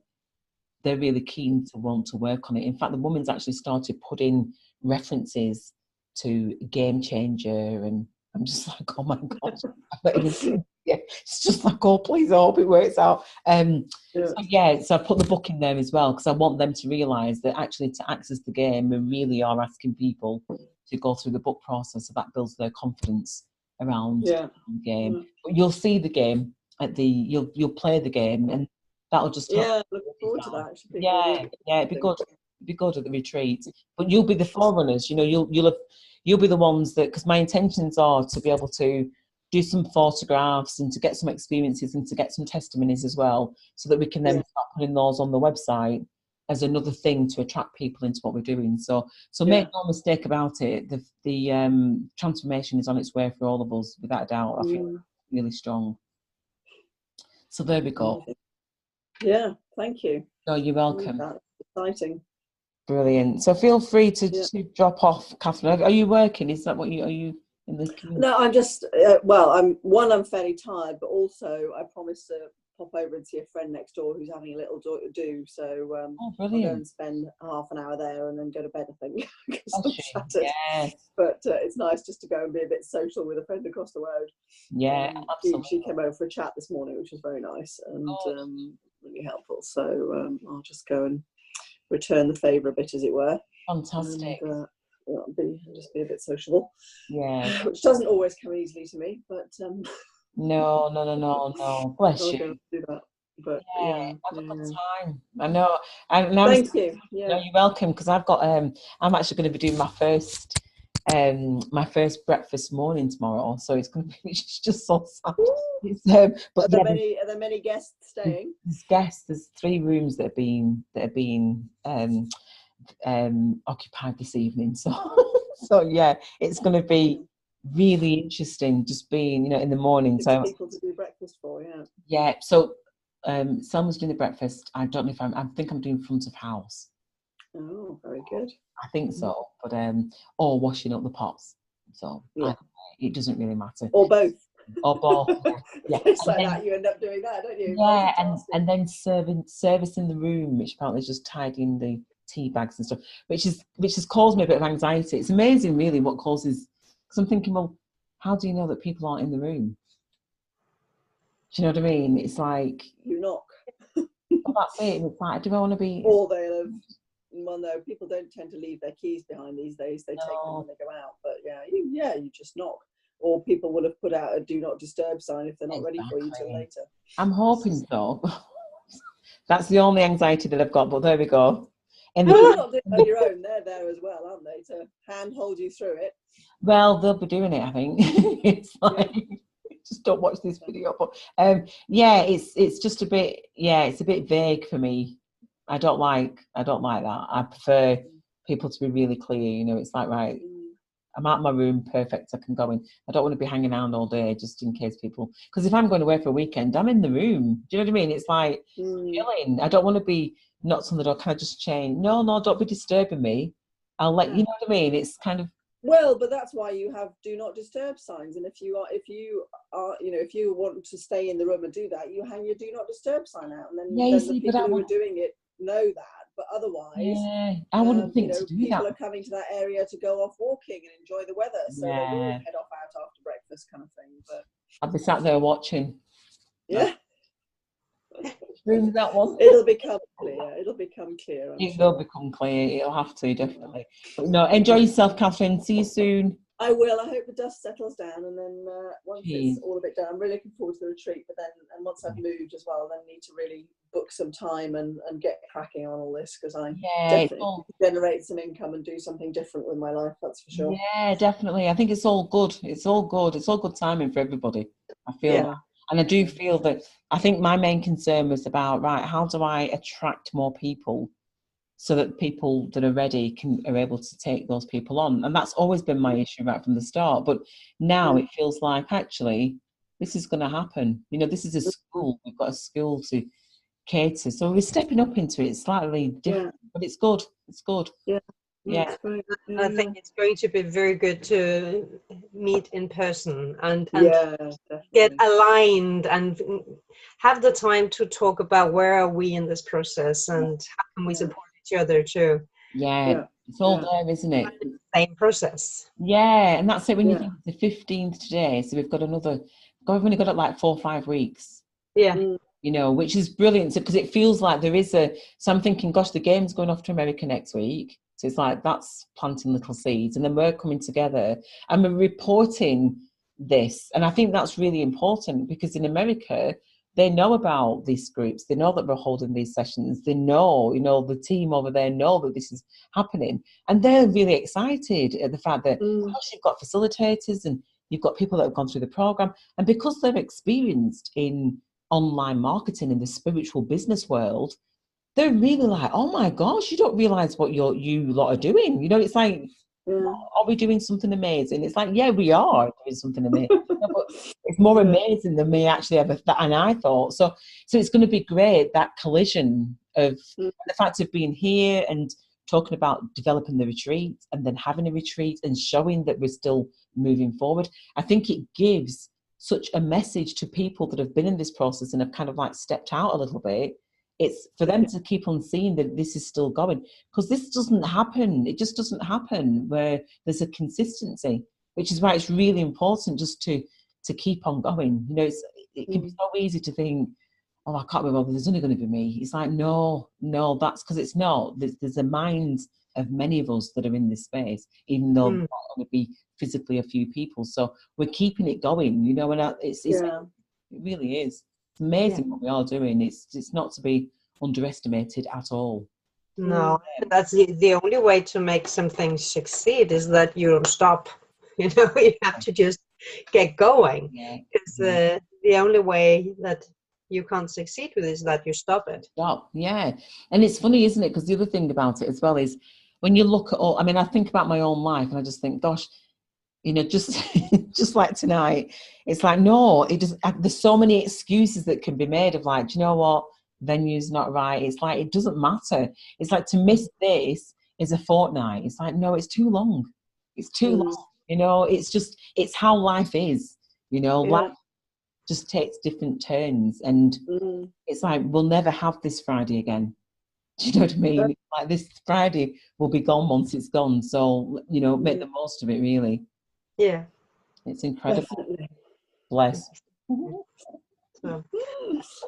they're really keen to want to work on it. In fact, the woman's actually started putting references to Game Changer, and I'm just like, oh my God. It's just like, oh, please, I hope it works out. So I put the book in there as well, because I want them to realise that actually to access the game, we really are asking people to go through the book process, so that builds their confidence around the game. But you'll see the game you'll play the game, and that'll just looking forward to that. It'd be good. It'd be good at the retreat. But you'll be the forerunners. You'll be the ones that, because my intentions are to be able to do some photographs and to get some experiences and to get some testimonies as well, so that we can then start putting those on the website as another thing to attract people into what we're doing. So make no mistake about it. The transformation is on its way for all of us, without a doubt. I feel really strong. So there we go. Yeah, thank you. No, you're welcome. That's exciting. Brilliant. So feel free to drop off, Catherine. Are you working? Is that what are you in the community? No, I'm just I'm fairly tired, but also I promised to pop over and see a friend next door who's having a little do. So Oh, I'll go brilliant. and spend half an hour there and then go to bed, I think, because Oh, I'm shit. shattered. Yeah, But it's nice just to go and be a bit social with a friend across the road. yeah, She absolutely. came over for a chat this morning, which was very nice and Good. really helpful. So I'll just go and return the favour a bit, as it were. Fantastic. And just be a bit sociable. Yeah. Which doesn't always come easily to me, but No. Bless I'll you. go and do that. But Yeah, yeah, have a good yeah. time. I know. And I'm Thank you. No, Yeah. you're welcome, because I've got I'm actually going to be doing my first breakfast morning tomorrow, so it's going to be just so sad. It's, but Are there yeah, many guests staying? there's guests. There's 3 rooms that are being occupied this evening. So so yeah, it's going to be really interesting just being, you know, in the morning. 6 So people to do breakfast for, yeah. yeah, so Selma's doing the breakfast. I don't know if I think I'm doing front of house. Oh, very good. I think so, but or washing up the pots. So Yeah. it doesn't really matter. Or both. Or both. Yeah. It's And like then, that, you end up doing that, don't you? yeah, Multitasking. and then servicing the room, which apparently is just tidying the tea bags and stuff, which has caused me a bit of anxiety. It's amazing, really, what causes. Because I'm thinking, well, how do you know that people aren't in the room? Do you know what I mean? It's like, You knock. well, that's it. It's like, do I want to be? Or they'll have, well, no, people don't tend to leave their keys behind these days. They take them when they go out. But you just knock. Or people will have put out a do not disturb sign if they're not ready for you till Exactly. later. I'm hoping so. That's the only anxiety that I've got, but there we go. You're not doing it on your own. They're there as well, aren't they, to hand hold you through it? Well, they'll be doing it, I think. It's like, just don't watch this video. But yeah, it's just a bit, it's a bit vague for me. I don't like that. I prefer people to be really clear. You know, it's like, right, I'm out of my room, perfect, I can go in. I don't want to be hanging around all day just in case people, because if I'm going away for a weekend, I'm in the room. Do you know what I mean? It's like chilling. I don't want to be knocked on the door. Can I just change? No, don't be disturbing me. I'll let you know what I mean. It's kind of, well, but that's why you have do not disturb signs. And if you are, if you want to stay in the room and do that, you hang your do not disturb sign out, and then, the people who are doing it know that. But otherwise, I wouldn't think to do people that. are coming to that area to go off walking and enjoy the weather, so they will Yeah. head off out after breakfast, kind of thing. But I'll be sat there watching. yeah, That one. it'll become clear. It'll become clear. It will become clear. It'll have to, definitely. But no, enjoy yourself, Catherine. See you soon. I will. I hope the dust settles down, and then once Jeez. it's all a bit done, I'm really looking forward to the retreat. But then, and once I've moved as well, then need to really book some time and get cracking on all this, because I definitely generate some income and do something different with my life. That's for sure. Yeah, definitely. I think it's all good. It's all good. It's all good timing for everybody. I feel that. And I do feel that, I think my main concern was about, right, how do I attract more people so that people that are ready are able to take those people on? And that's always been my issue right from the start. But now it feels like, actually, this is going to happen. You know, this is a school. We've got a school to cater. So we're stepping up into it slightly different, but it's good. It's good. Yeah. I think it's going to be very good to meet in person and get aligned and have the time to talk about where are we in this process and how can we support each other too. It's all there, isn't it? Same process. Yeah, and that's it. When you think it's the 15th today, so we've only got it like 4 or 5 weeks. Yeah. You know, which is brilliant, because it feels like there is so I'm thinking, gosh, the game's going off to America next week. So it's like, that's planting little seeds. And then we're coming together and we're reporting this. And I think that's really important, because in America, they know about these groups. They know that we're holding these sessions. They know, the team over there know that this is happening. And they're really excited at the fact that, gosh, you've got facilitators and you've got people that have gone through the program. And because they're experienced in online marketing in the spiritual business world, they're really like, oh my gosh, you don't realize what you lot are doing. It's like, are we doing something amazing? It's like, yeah, we are doing something amazing. But it's more amazing than me actually ever and I thought. So it's going to be great, that collision of the fact of being here and talking about developing the retreat and then having a retreat and showing that we're still moving forward. I think it gives such a message to people that have been in this process and have kind of like stepped out a little bit. It's for them to keep on seeing that this is still going, because this doesn't happen. It just doesn't happen where there's a consistency, which is why it's really important just to keep on going. You know, it can be so easy to think, oh, I can't be bothered, there's only going to be me. It's like, no, that's because it's not. There's a mind of many of us that are in this space, even though there might only be physically a few people. So we're keeping it going, you know, and it really is. It's amazing what we are doing. It's not to be underestimated at all. No, that's the only way to make something succeed is that you don't stop. You know, you have to just get going. Because the only way that you can't succeed with is that you stop it. And it's funny, isn't it? Because the other thing about it as well is when you look at all, I mean, I think about my own life and I just think, gosh, you know, just just like tonight, it's like, no, there's so many excuses that can be made of like, do you know what, venue's not right. It's like, it doesn't matter. It's like, to miss this is a fortnight. It's like, no, it's too long. It's too long. You know, it's how life is, you know, life just takes different turns, and it's like, we'll never have this Friday again. Do you know what I mean? Like, this Friday will be gone once it's gone. So, you know, make the most of it, really. Yeah. It's incredible. Definitely. Bless. So,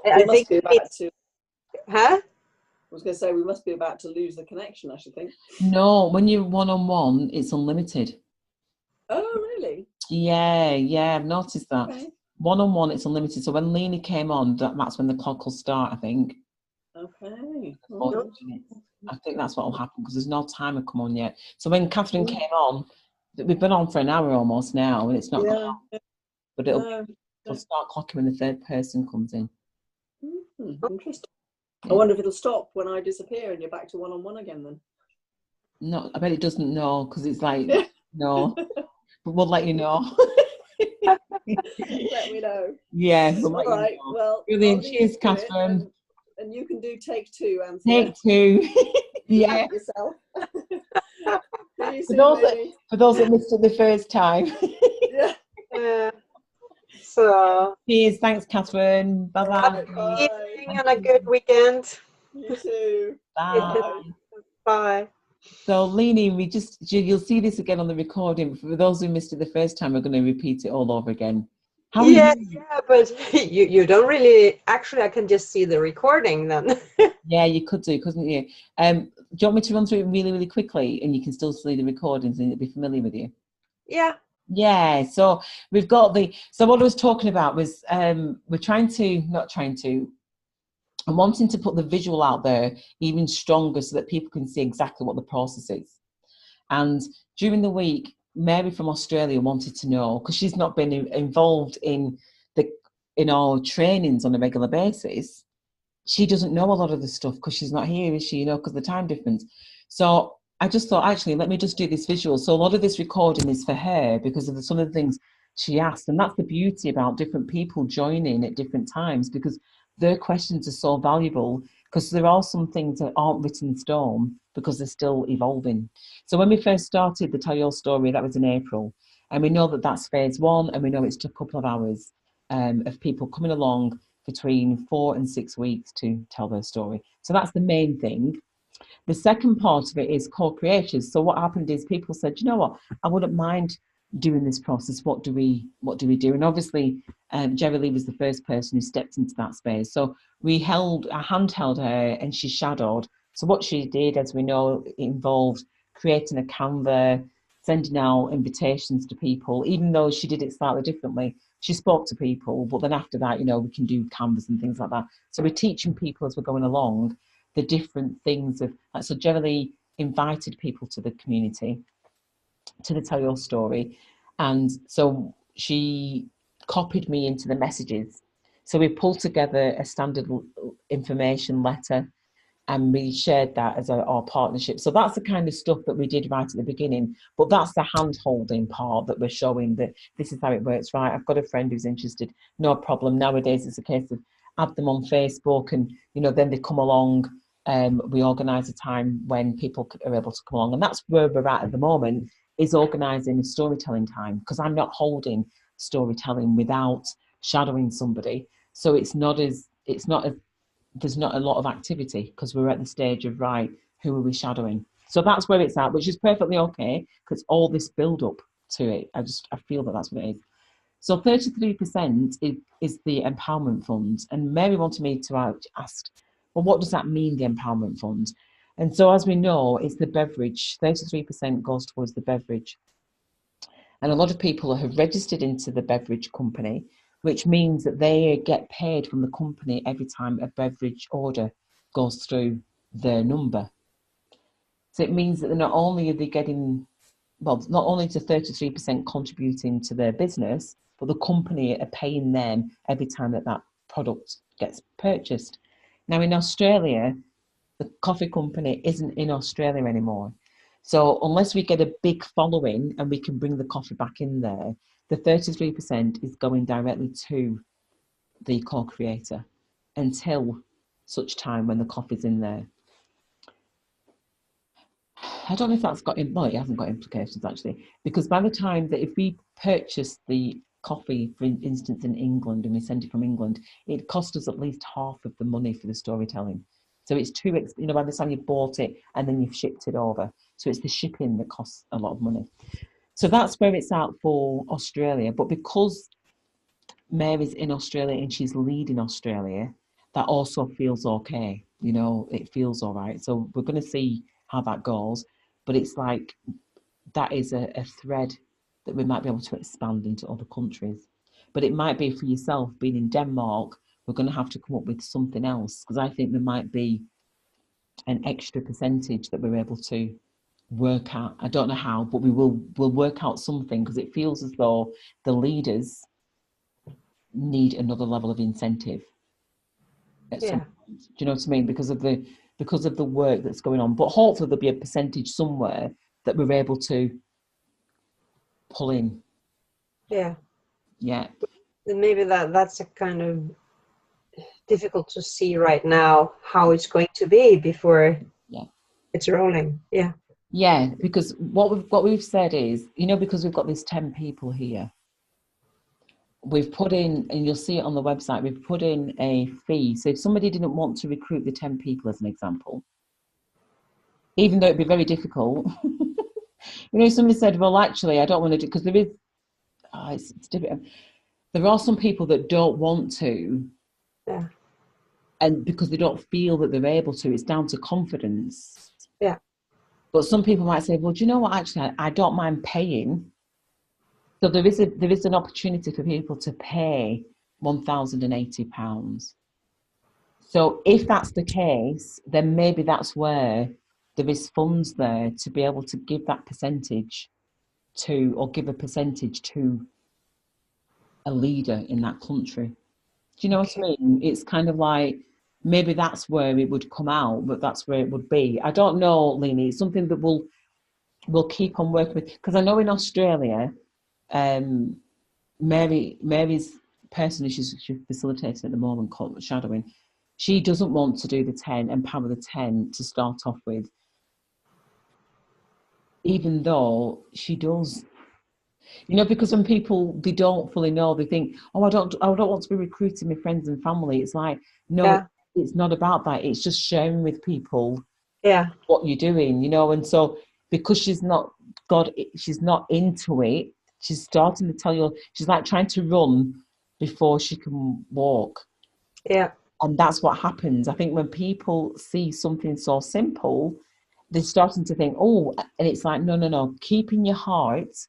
I think be about to. Huh? I was going to say, we must be about to lose the connection, I should think. No, when you're one-on-one, it's unlimited. Oh, really? Yeah, I've noticed that. Okay. One-on-one, it's unlimited. So when Lena came on, that's when the clock will start, I think. Okay. I think that's what will happen, because there's no timer come on yet. So when Catherine came on, we've been on for an hour almost now, and it's not gone on. But it'll start clocking when the third person comes in. Interesting. I wonder if it'll stop when I disappear and you're back to one-on-one again then. No, I bet it doesn't know, because it's like, no. But we'll let you know. Let me know. Yeah. All right. Know. Well, brilliant. Cheers, Catherine. And you can do take two, Anthea. Take two. Yeah. Yourself. For those that missed it the first time. Yeah. So. Cheers. Thanks, Catherine. Bye-bye. Bye. And a good weekend. You too. Bye. Bye. So, Lena, you'll see this again on the recording. For those who missed it the first time, we're going to repeat it all over again. But you don't really, actually, I can just see the recording then. Yeah, you could do, couldn't you? Do you want me to run through it really, really quickly, and you can still see the recordings and it'll be familiar with you? Yeah. Yeah, so we've got so what I was talking about was I'm wanting to put the visual out there even stronger so that people can see exactly what the process is. And during the week, Mary from Australia wanted to know, because she's not been involved in our trainings on a regular basis. She doesn't know a lot of the stuff because she's not here, is she? You know, because of the time difference. So I just thought, actually, let me just do this visual. So a lot of this recording is for her because of some of the things she asked. And that's the beauty about different people joining at different times, because their questions are so valuable, because there are some things that aren't written in stone because they're still evolving. So when we first started the Tell Your Story, that was in April. And we know that that's phase 1, and we know it's a couple of hours of people coming along between 4 and 6 weeks to tell their story. So that's the main thing. The second part of it is co-creators. So what happened is people said, you know what, I wouldn't mind doing this process. What do we do? And obviously, Jerry Lee was the first person who stepped into that space. So we handheld her and she shadowed. So what she did, as we know, involved creating a Canva, sending out invitations to people, even though she did it slightly differently. She spoke to people, but then after that, you know, we can do Canvas and things like that. So we're teaching people as we're going along the different things of, so Jerry Lee invited people to the community to the Tell Your Story. And so she copied me into the messages. So we pulled together a standard information letter and we shared that as our partnership. So that's the kind of stuff that we did right at the beginning, but that's the hand-holding part that we're showing that this is how it works, right? I've got a friend who's interested, no problem. Nowadays it's a case of add them on Facebook and, you know, then they come along. We organise a time when people are able to come along, and that's where we're at the moment, is organising a storytelling time, because I'm not holding storytelling without shadowing somebody. So there's not a lot of activity because we're at the stage of, right, who are we shadowing? So that's where it's at, which is perfectly okay because all this build up to it, I feel that that's what it is. So 33% is the empowerment fund. And Mary wanted me to ask, well, what does that mean, the empowerment fund? And so as we know, it's the beverage. 33% goes towards the beverage. And a lot of people have registered into the beverage company, which means that they get paid from the company every time a beverage order goes through their number. So it means that not only are they getting, well, not only is the 33% contributing to their business, but the company are paying them every time that product gets purchased. Now in Australia, the coffee company isn't in Australia anymore. So unless we get a big following and we can bring the coffee back in there, the 33% is going directly to the co-creator until such time when the coffee's in there. I don't know if that's got, well, it hasn't got implications actually, because by the time that if we purchase the coffee, for instance, in England, and we send it from England, it costs us at least half of the money for the storytelling. So it's too, by the time you've bought it and then you've shipped it over. So it's the shipping that costs a lot of money. So that's where it's at for Australia. But because Mary's in Australia and she's leading Australia, that also feels okay. It feels all right. So we're going to see how that goes. But it's like, that is a thread that we might be able to expand into other countries. But it might be for yourself, being in Denmark, we're going to have to come up with something else, because I think there might be an extra percentage that we're able to work out. I don't know how, but we'll work out something, because it feels as though the leaders need another level of incentive at some point. Do you know what I mean? Because of the work that's going on. But hopefully there'll be a percentage somewhere that we're able to pull in. Yeah. Maybe that's a kind of difficult to see right now how it's going to be before it's rolling. Because what we've said is, because we've got these 10 people here, we've put in, and you'll see it on the website, we've put in a fee. So if somebody didn't want to recruit the 10 people, as an example, even though it'd be very difficult, somebody said, well, actually, I don't want to do, because there is, it's difficult. There are some people that don't want to, and because they don't feel that they're able to. It's down to confidence. But some people might say, well, do you know what, actually, I don't mind paying. So there is an opportunity for people to pay £1,080. So if that's the case, then maybe that's where there is funds there to be able to give that percentage to, or give a percentage to a leader in that country. Do you know what I mean? It's kind of like, maybe that's where it would come out, but that's where it would be. I don't know, Leni. It's something that we'll keep on working with, because I know in Australia, Mary's person she's facilitating at the moment, called shadowing, she doesn't want to do the 10, empower the 10 to start off with, even though she does. Because when people, they don't fully know, they think, oh, I don't want to be recruiting my friends and family. It's like, no, it's not about that. It's just sharing with people what you're doing, and so because she's not into it, she's starting to tell you, she's like trying to run before she can walk. And that's what happens. I think when people see something so simple, they're starting to think, oh, and it's like, no, keep in your heart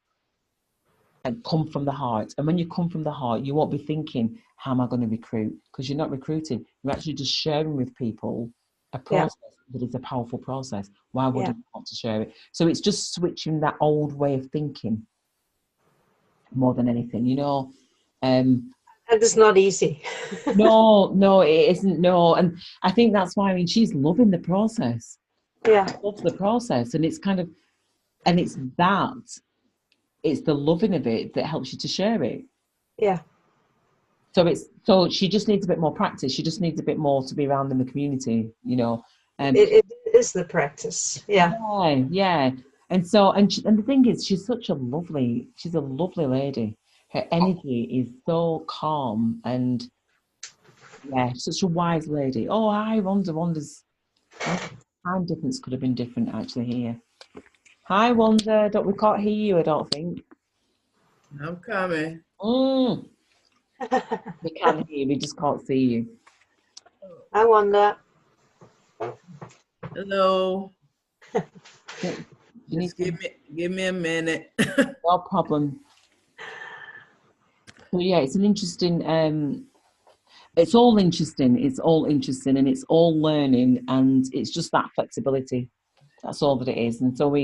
and come from the heart. And when you come from the heart, you won't be thinking, how am I going to recruit? Because you're not recruiting. You're actually just sharing with people a process that is a powerful process. Why would you want to share it? So it's just switching that old way of thinking more than anything, And it's not easy. No, it isn't. No. And I think that's why, she's loving the process. Loves the process. And it's kind of, and it's the loving of it that helps you to share it. So she just needs a bit more practice. She just needs a bit more to be around in the community, It is the practice. Yeah. And so, and the thing is, she's a lovely lady Her energy is so calm and yeah, such a wise lady. Oh, hi, Wanda. Wanda's time difference could have been different actually here. Hi, Wanda. We can't hear you, I don't think. I'm coming. We can hear you, we just can't see you. I wonder. Hello. You Just give me a minute. No problem. So yeah, it's an interesting. It's all interesting. It's all interesting, and it's all learning, and it's just that flexibility. That's all that it is. And so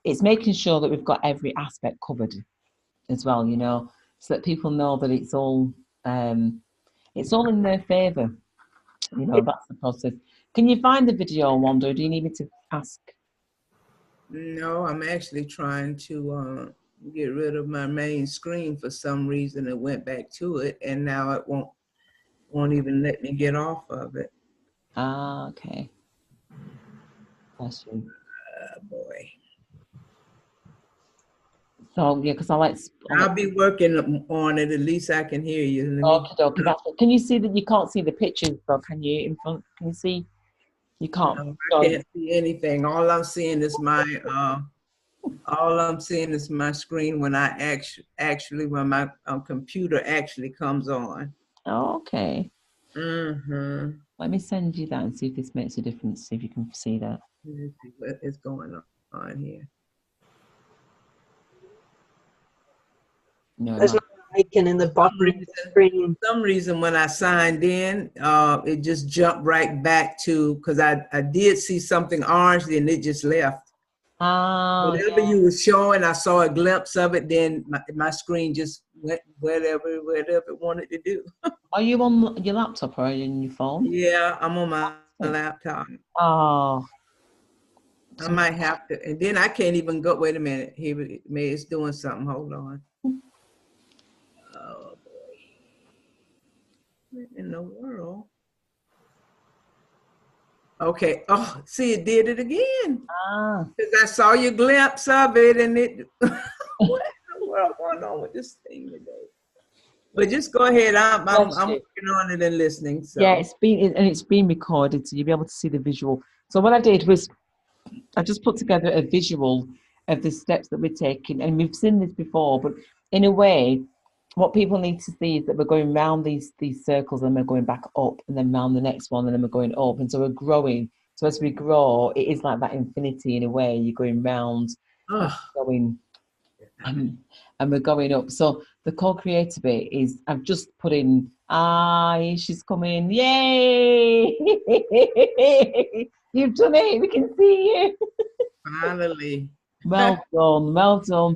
it's making sure that we've got every aspect covered as well, you know, so that people know that it's all in their favour. You know, that's the process. Can you find the video, Wanda? Or do you need me to ask? No, I'm actually trying to get rid of my main screen for some reason. It went back to it, and now it won't even let me get off of it. Ah, okay. Bless you. Boy. So yeah, because I'll be working on it. At least I can hear you. Okay. Can you see that you can't see the pictures though? Can you in front? Can you see? You can't. No, I can't see anything. All I'm seeing is my screen when I actually when my computer actually comes on. Oh, okay. Mm-hmm. Let me send you that and see if this makes a difference. See if you can see that. Let's see what is going on here. No, There's no icon in the bottom of the screen. For some reason, when I signed in, it just jumped right back to, because I did see something orange, then it just left. Whatever you were showing, I saw a glimpse of it, then my screen just went whatever it wanted to do. Are you on your laptop or on your phone? Yeah, I'm on my laptop. Oh. I might have to, and then I can't even go, wait a minute, here it's doing something, hold on. Oh boy. What in the world? Okay, oh, see, it did it again. Because I saw your glimpse of it and it, what in the world going on with this thing today? But just go ahead, I'm working on it and listening. So. Yeah, it's been recorded, so you'll be able to see the visual. So what I did was, I just put together a visual of the steps that we're taking, and we've seen this before, but in a way, what people need to see is that we're going round these circles, and we're going back up, and then round the next one, and then we're going up, and so we're growing. So as we grow, it is like that infinity in a way. You're going round, going, and we're going up. So the co-creator bit is, I've just put in, she's coming, yay! You've done it, we can see you. Finally. Well done.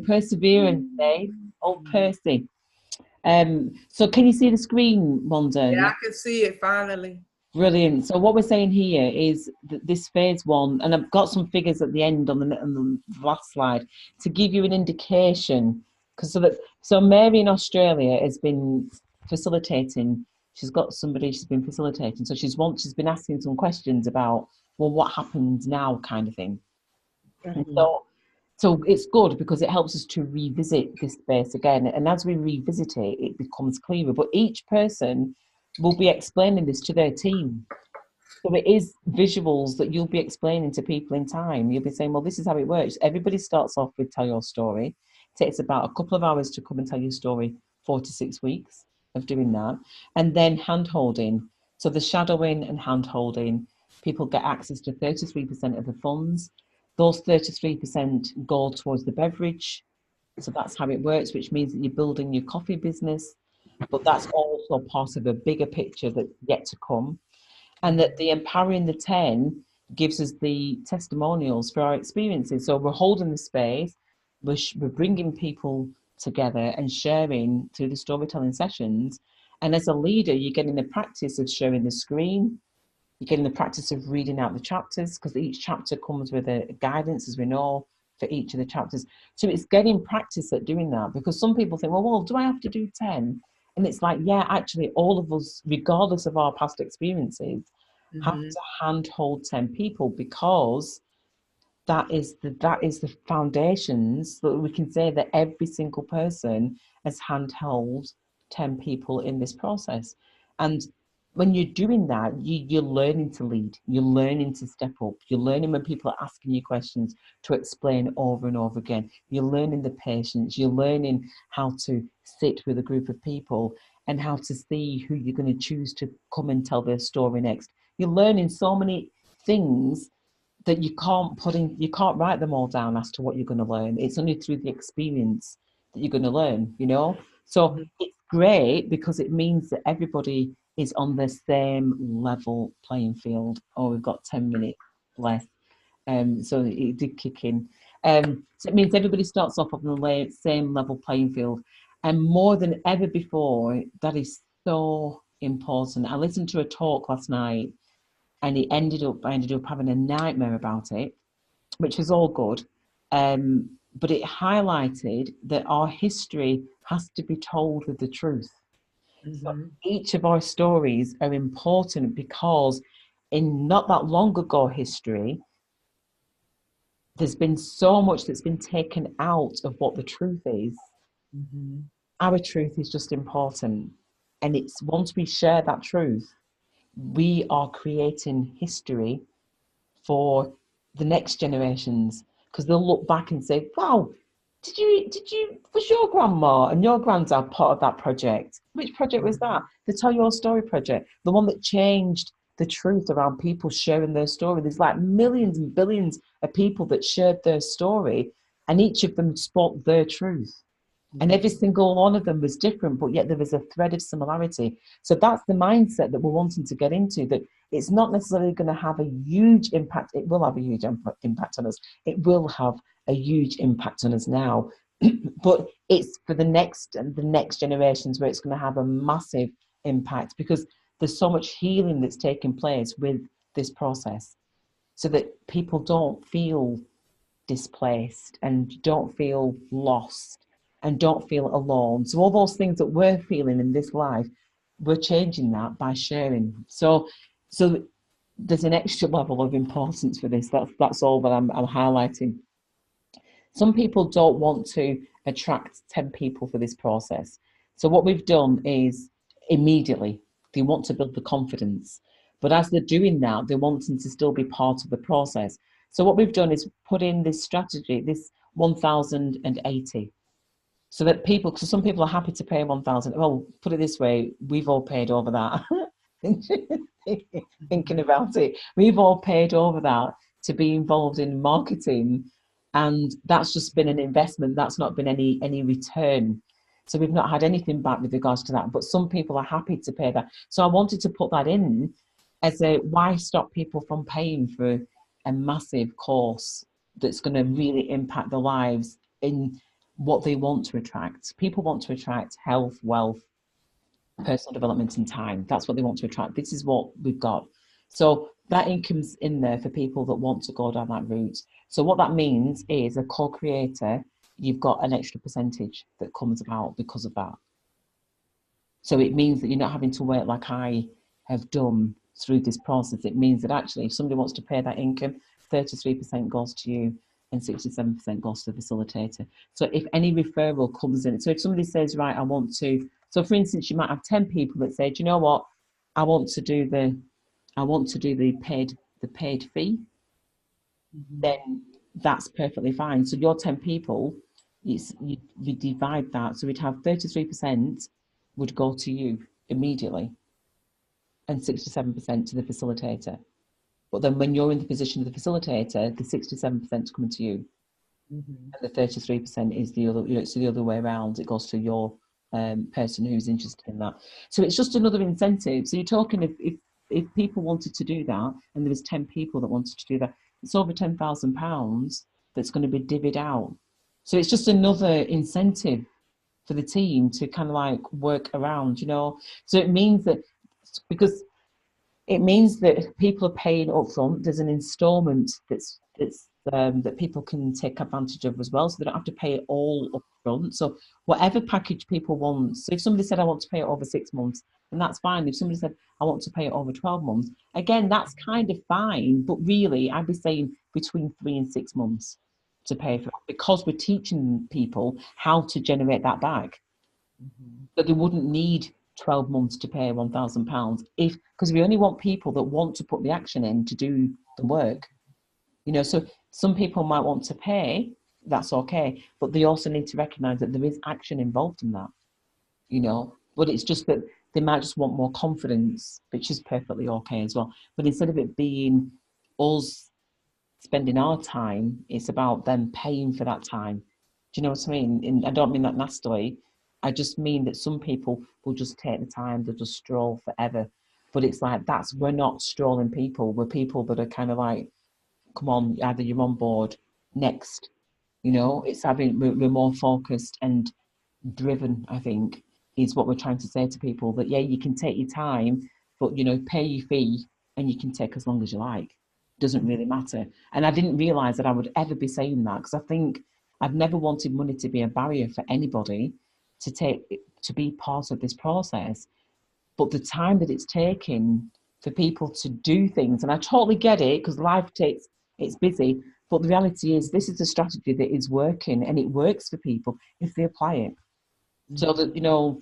Perseverance, Dave. Oh, Percy. So can you see the screen, Wanda? Yeah, I can see it finally. Brilliant. So what we're saying here is that this phase one, and I've got some figures at the end on the last slide to give you an indication, so Mary in Australia has been facilitating. She's been facilitating. So she's been asking some questions about, well, what happens now, kind of thing. Mm-hmm. And so it's good because it helps us to revisit this space again. And as we revisit it, it becomes clearer. But each person will be explaining this to their team. So it is visuals that you'll be explaining to people in time. You'll be saying, well, this is how it works. Everybody starts off with tell your story. It takes about a couple of hours to come and tell your story, 4 to 6 weeks of doing that. And then hand-holding. So the shadowing and hand-holding, people get access to 33% of the funds. Those 33% go towards the beverage. So that's how it works, which means that you're building your coffee business, but that's also part of a bigger picture that's yet to come. And that the Empowering the 10 gives us the testimonials for our experiences. So we're holding the space, we're bringing people together and sharing through the storytelling sessions. And as a leader, you're getting the practice of sharing the screen. You're getting the practice of reading out the chapters, because each chapter comes with a guidance, as we know, for each of the chapters. So it's getting practice at doing that, because some people think, well, do I have to do 10? And it's like, yeah, actually, all of us, regardless of our past experiences, have to handhold 10 people, because that is the foundations that we can say that every single person has handheld 10 people in this process. And when you're doing that, you're learning to lead, you're learning to step up, you're learning when people are asking you questions to explain over and over again, you're learning the patience, you're learning how to sit with a group of people and how to see who you're going to choose to come and tell their story next. You're learning so many things that you can't write them all down as to what you're going to learn. It's only through the experience that you're going to learn, you know. So it's great because it means that everybody is on the same level playing field. Oh, we've got 10 minutes left, so it did kick in. So it means everybody starts off on the same level playing field, and more than ever before, that is so important. I listened to a talk last night, and I ended up having a nightmare about it, which was all good. But it highlighted that our history has to be told with the truth. So each of our stories are important because in not that long ago history, there's been so much that's been taken out of what the truth is. Our truth is just important. And it's once we share that truth, we are creating history for the next generations, because they'll look back and say, wow, was your grandma and your granddad part of that project? Which project was that? The Tell Your Story project, the one that changed the truth around people sharing their story. There's like millions and billions of people that shared their story, and each of them spoke their truth. And every single one of them was different, but yet there was a thread of similarity. So that's the mindset that we're wanting to get into, that it's not necessarily going to have a huge impact. It will have a huge impact on us. It will have a huge impact on us now. But it's for the next generations where it's going to have a massive impact, because there's so much healing that's taking place with this process, so that people don't feel displaced and don't feel lost and don't feel alone. So all those things that we're feeling in this life, we're changing that by sharing. So there's an extra level of importance for this. That's all that I'm highlighting. Some people don't want to attract 10 people for this process. So what we've done is immediately, they want to build the confidence. But as they're doing that, they're wanting to still be part of the process. So what we've done is put in this strategy, this 1,080. So that people, because some people are happy to pay 1,000. Well, put it this way, we've all paid over that. Thinking about it, we've all paid over that to be involved in marketing, and that's just been an investment. That's not been any return. So we've not had anything back with regards to that. But some people are happy to pay that. So I wanted to put that in as a why stop people from paying for a massive course that's going to really impact their lives in what they want to attract. People want to attract health, wealth, personal development, and time. That's what they want to attract. This is what we've got. So that income's in there for people that want to go down that route. So what that means is, a co-creator, you've got an extra percentage that comes about because of that. So it means that you're not having to work like I have done through this process. It means that actually, if somebody wants to pay that income, 33% goes to you and 67% goes to the facilitator. So if any referral comes in, so if somebody says, right, I want to, so for instance, you might have 10 people that say, do you know what, I want to do the paid fee, then that's perfectly fine. So your 10 people, you divide that. So we'd have 33% would go to you immediately and 67% to the facilitator. But then when you're in the position of the facilitator, the 67% is coming to you. And the 33% is the other, it's the other way around. It goes to your person who's interested in that. So it's just another incentive. So you're talking, if people wanted to do that, and there was 10 people that wanted to do that, it's over £10,000 that's going to be divvied out. So it's just another incentive for the team to kind of like work around, you know. So it means that, it means that people are paying up front. There's an installment that's that people can take advantage of as well, so they don't have to pay it all up front. So whatever package people want. So if somebody said, I want to pay it over 6 months, then that's fine. If somebody said, I want to pay it over 12 months, again, that's kind of fine. But really, I'd be saying between 3 and 6 months to pay for it, because we're teaching people how to generate that back. But they wouldn't need 12 months to pay £1,000 because we only want people that want to put the action in to do the work. You know, so some people might want to pay, that's okay, but they also need to recognise that there is action involved in that, you know. But it's just that they might just want more confidence, which is perfectly okay as well. But instead of it being us spending our time, it's about them paying for that time. Do you know what I mean? And I don't mean that nastily. I just mean that some people will just take the time, they'll just stroll forever. But it's like, we're not strolling people. We're people that are kind of like, come on, either you're on board, next. You know, it's we're more focused and driven, I think, is what we're trying to say to people, that, yeah, you can take your time, but, you know, pay your fee and you can take as long as you like. Doesn't really matter. And I didn't realise that I would ever be saying that, because I think I've never wanted money to be a barrier for anybody to be part of this process. But the time that it's taken for people to do things, and I totally get it, because life it's busy, but the reality is this is a strategy that is working, and it works for people if they apply it. So that, you know,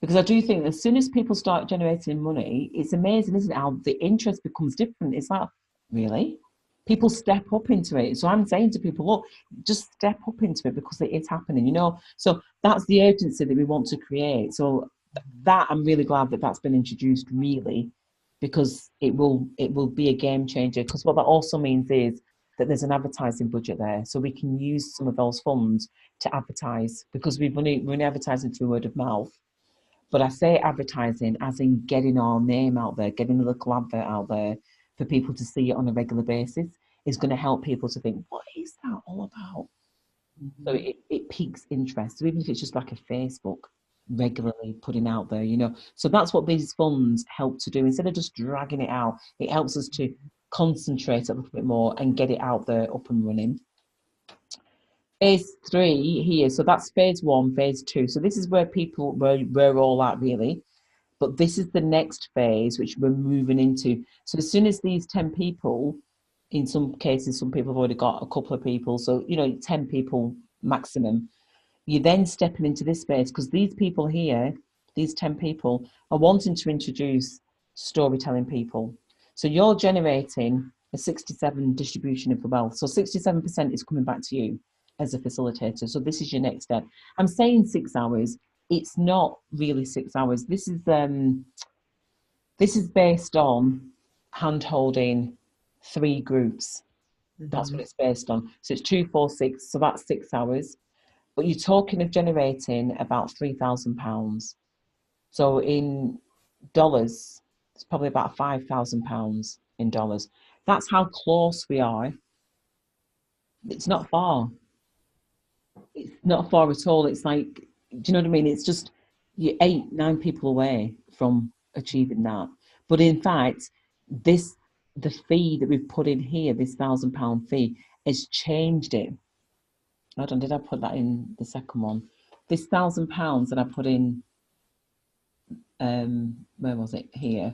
because I do think as soon as people start generating money, it's amazing, isn't it, how the interest becomes different. It's like, really? People step up into it. So I'm saying to people, look, just step up into it, because it is happening, you know. So that's the urgency that we want to create. So that, I'm really glad that that's been introduced, really, because it will be a game changer. Because what that also means is that there's an advertising budget there, so we can use some of those funds to advertise, because we're only advertising through word of mouth. But I say advertising as in getting our name out there, getting a little advert out there for people to see it on a regular basis, is going to help people to think, what is that all about? So it piques interest. So even if it's just like a Facebook regularly putting out there, you know. So that's what these funds help to do. Instead of just dragging it out, it helps us to concentrate a little bit more and get it out there, up and running. Phase 3 here, so that's phase 1, phase 2. So this is where we're all at, really. But this is the next phase, which we're moving into. So as soon as these 10 people, in some cases, some people have already got a couple of people, so, you know, 10 people maximum, you're then stepping into this space, because these people here, these 10 people, are wanting to introduce storytelling people. So you're generating a 67 distribution of the wealth. So 67% is coming back to you as a facilitator. So this is your next step. I'm saying 6 hours. It's not really 6 hours. This is based on hand-holding 3 groups. That's what it's based on. So it's 2, 4, 6. So that's 6 hours. But you're talking of generating about £3,000. So in dollars, it's probably about £5,000 in dollars. That's how close we are. It's not far. It's not far at all. It's like, do you know what I mean? It's just, you're 8, 9 people away from achieving that. But in fact, the fee that we've put in here, this £1,000 fee, has changed it. Hold on, did I put that in the second one? This £1,000 that I put in, where was it? Here,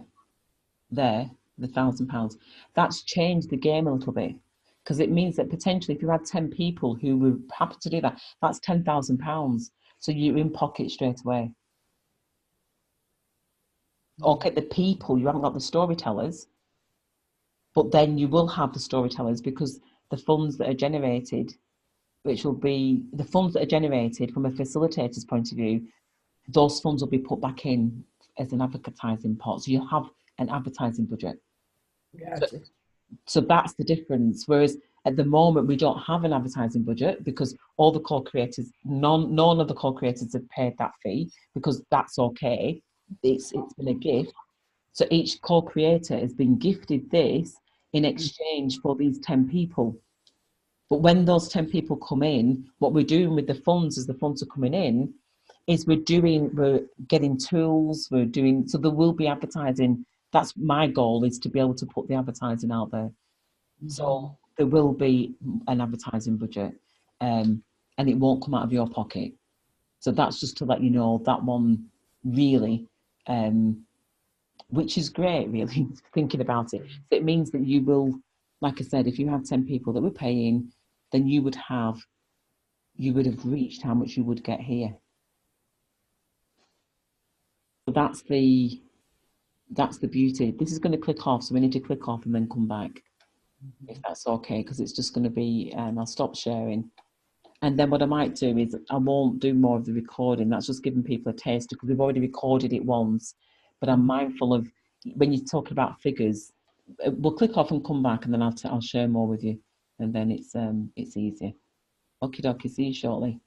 there, the £1,000. That's changed the game a little bit, because it means that potentially if you had 10 people who were happy to do that, that's £10,000. So you're in pocket straight away. Okay, the people, you haven't got the storytellers, but then you will have the storytellers, because the funds that are generated, which will be the funds that are generated from a facilitator's point of view, those funds will be put back in as an advertising pot. So you'll have an advertising budget. Gotcha. So that's the difference. Whereas at the moment, we don't have an advertising budget, because all the co-creators, none of the co-creators have paid that fee, because that's okay. It's been a gift. So each co-creator has been gifted this in exchange for these 10 people. But when those 10 people come in, what we're doing with the funds, as the funds are coming in, is we're getting tools, so there will be advertising. That's my goal, is to be able to put the advertising out there. So there will be an advertising budget, and it won't come out of your pocket. So that's just to let you know that one really, which is great, really, thinking about it. So it means that you will, like I said, if you have 10 people that were paying, then you would have reached how much you would get here. So that's the beauty. This is going to click off, so we need to click off and then come back, if that's okay, because it's just going to be, I'll stop sharing. And then what I might do is I won't do more of the recording. That's just giving people a taste, because we've already recorded it once. But I'm mindful of, when you're talking about figures, we'll click off and come back, and then I'll share more with you, and then it's easier. Okie dokie, see you shortly.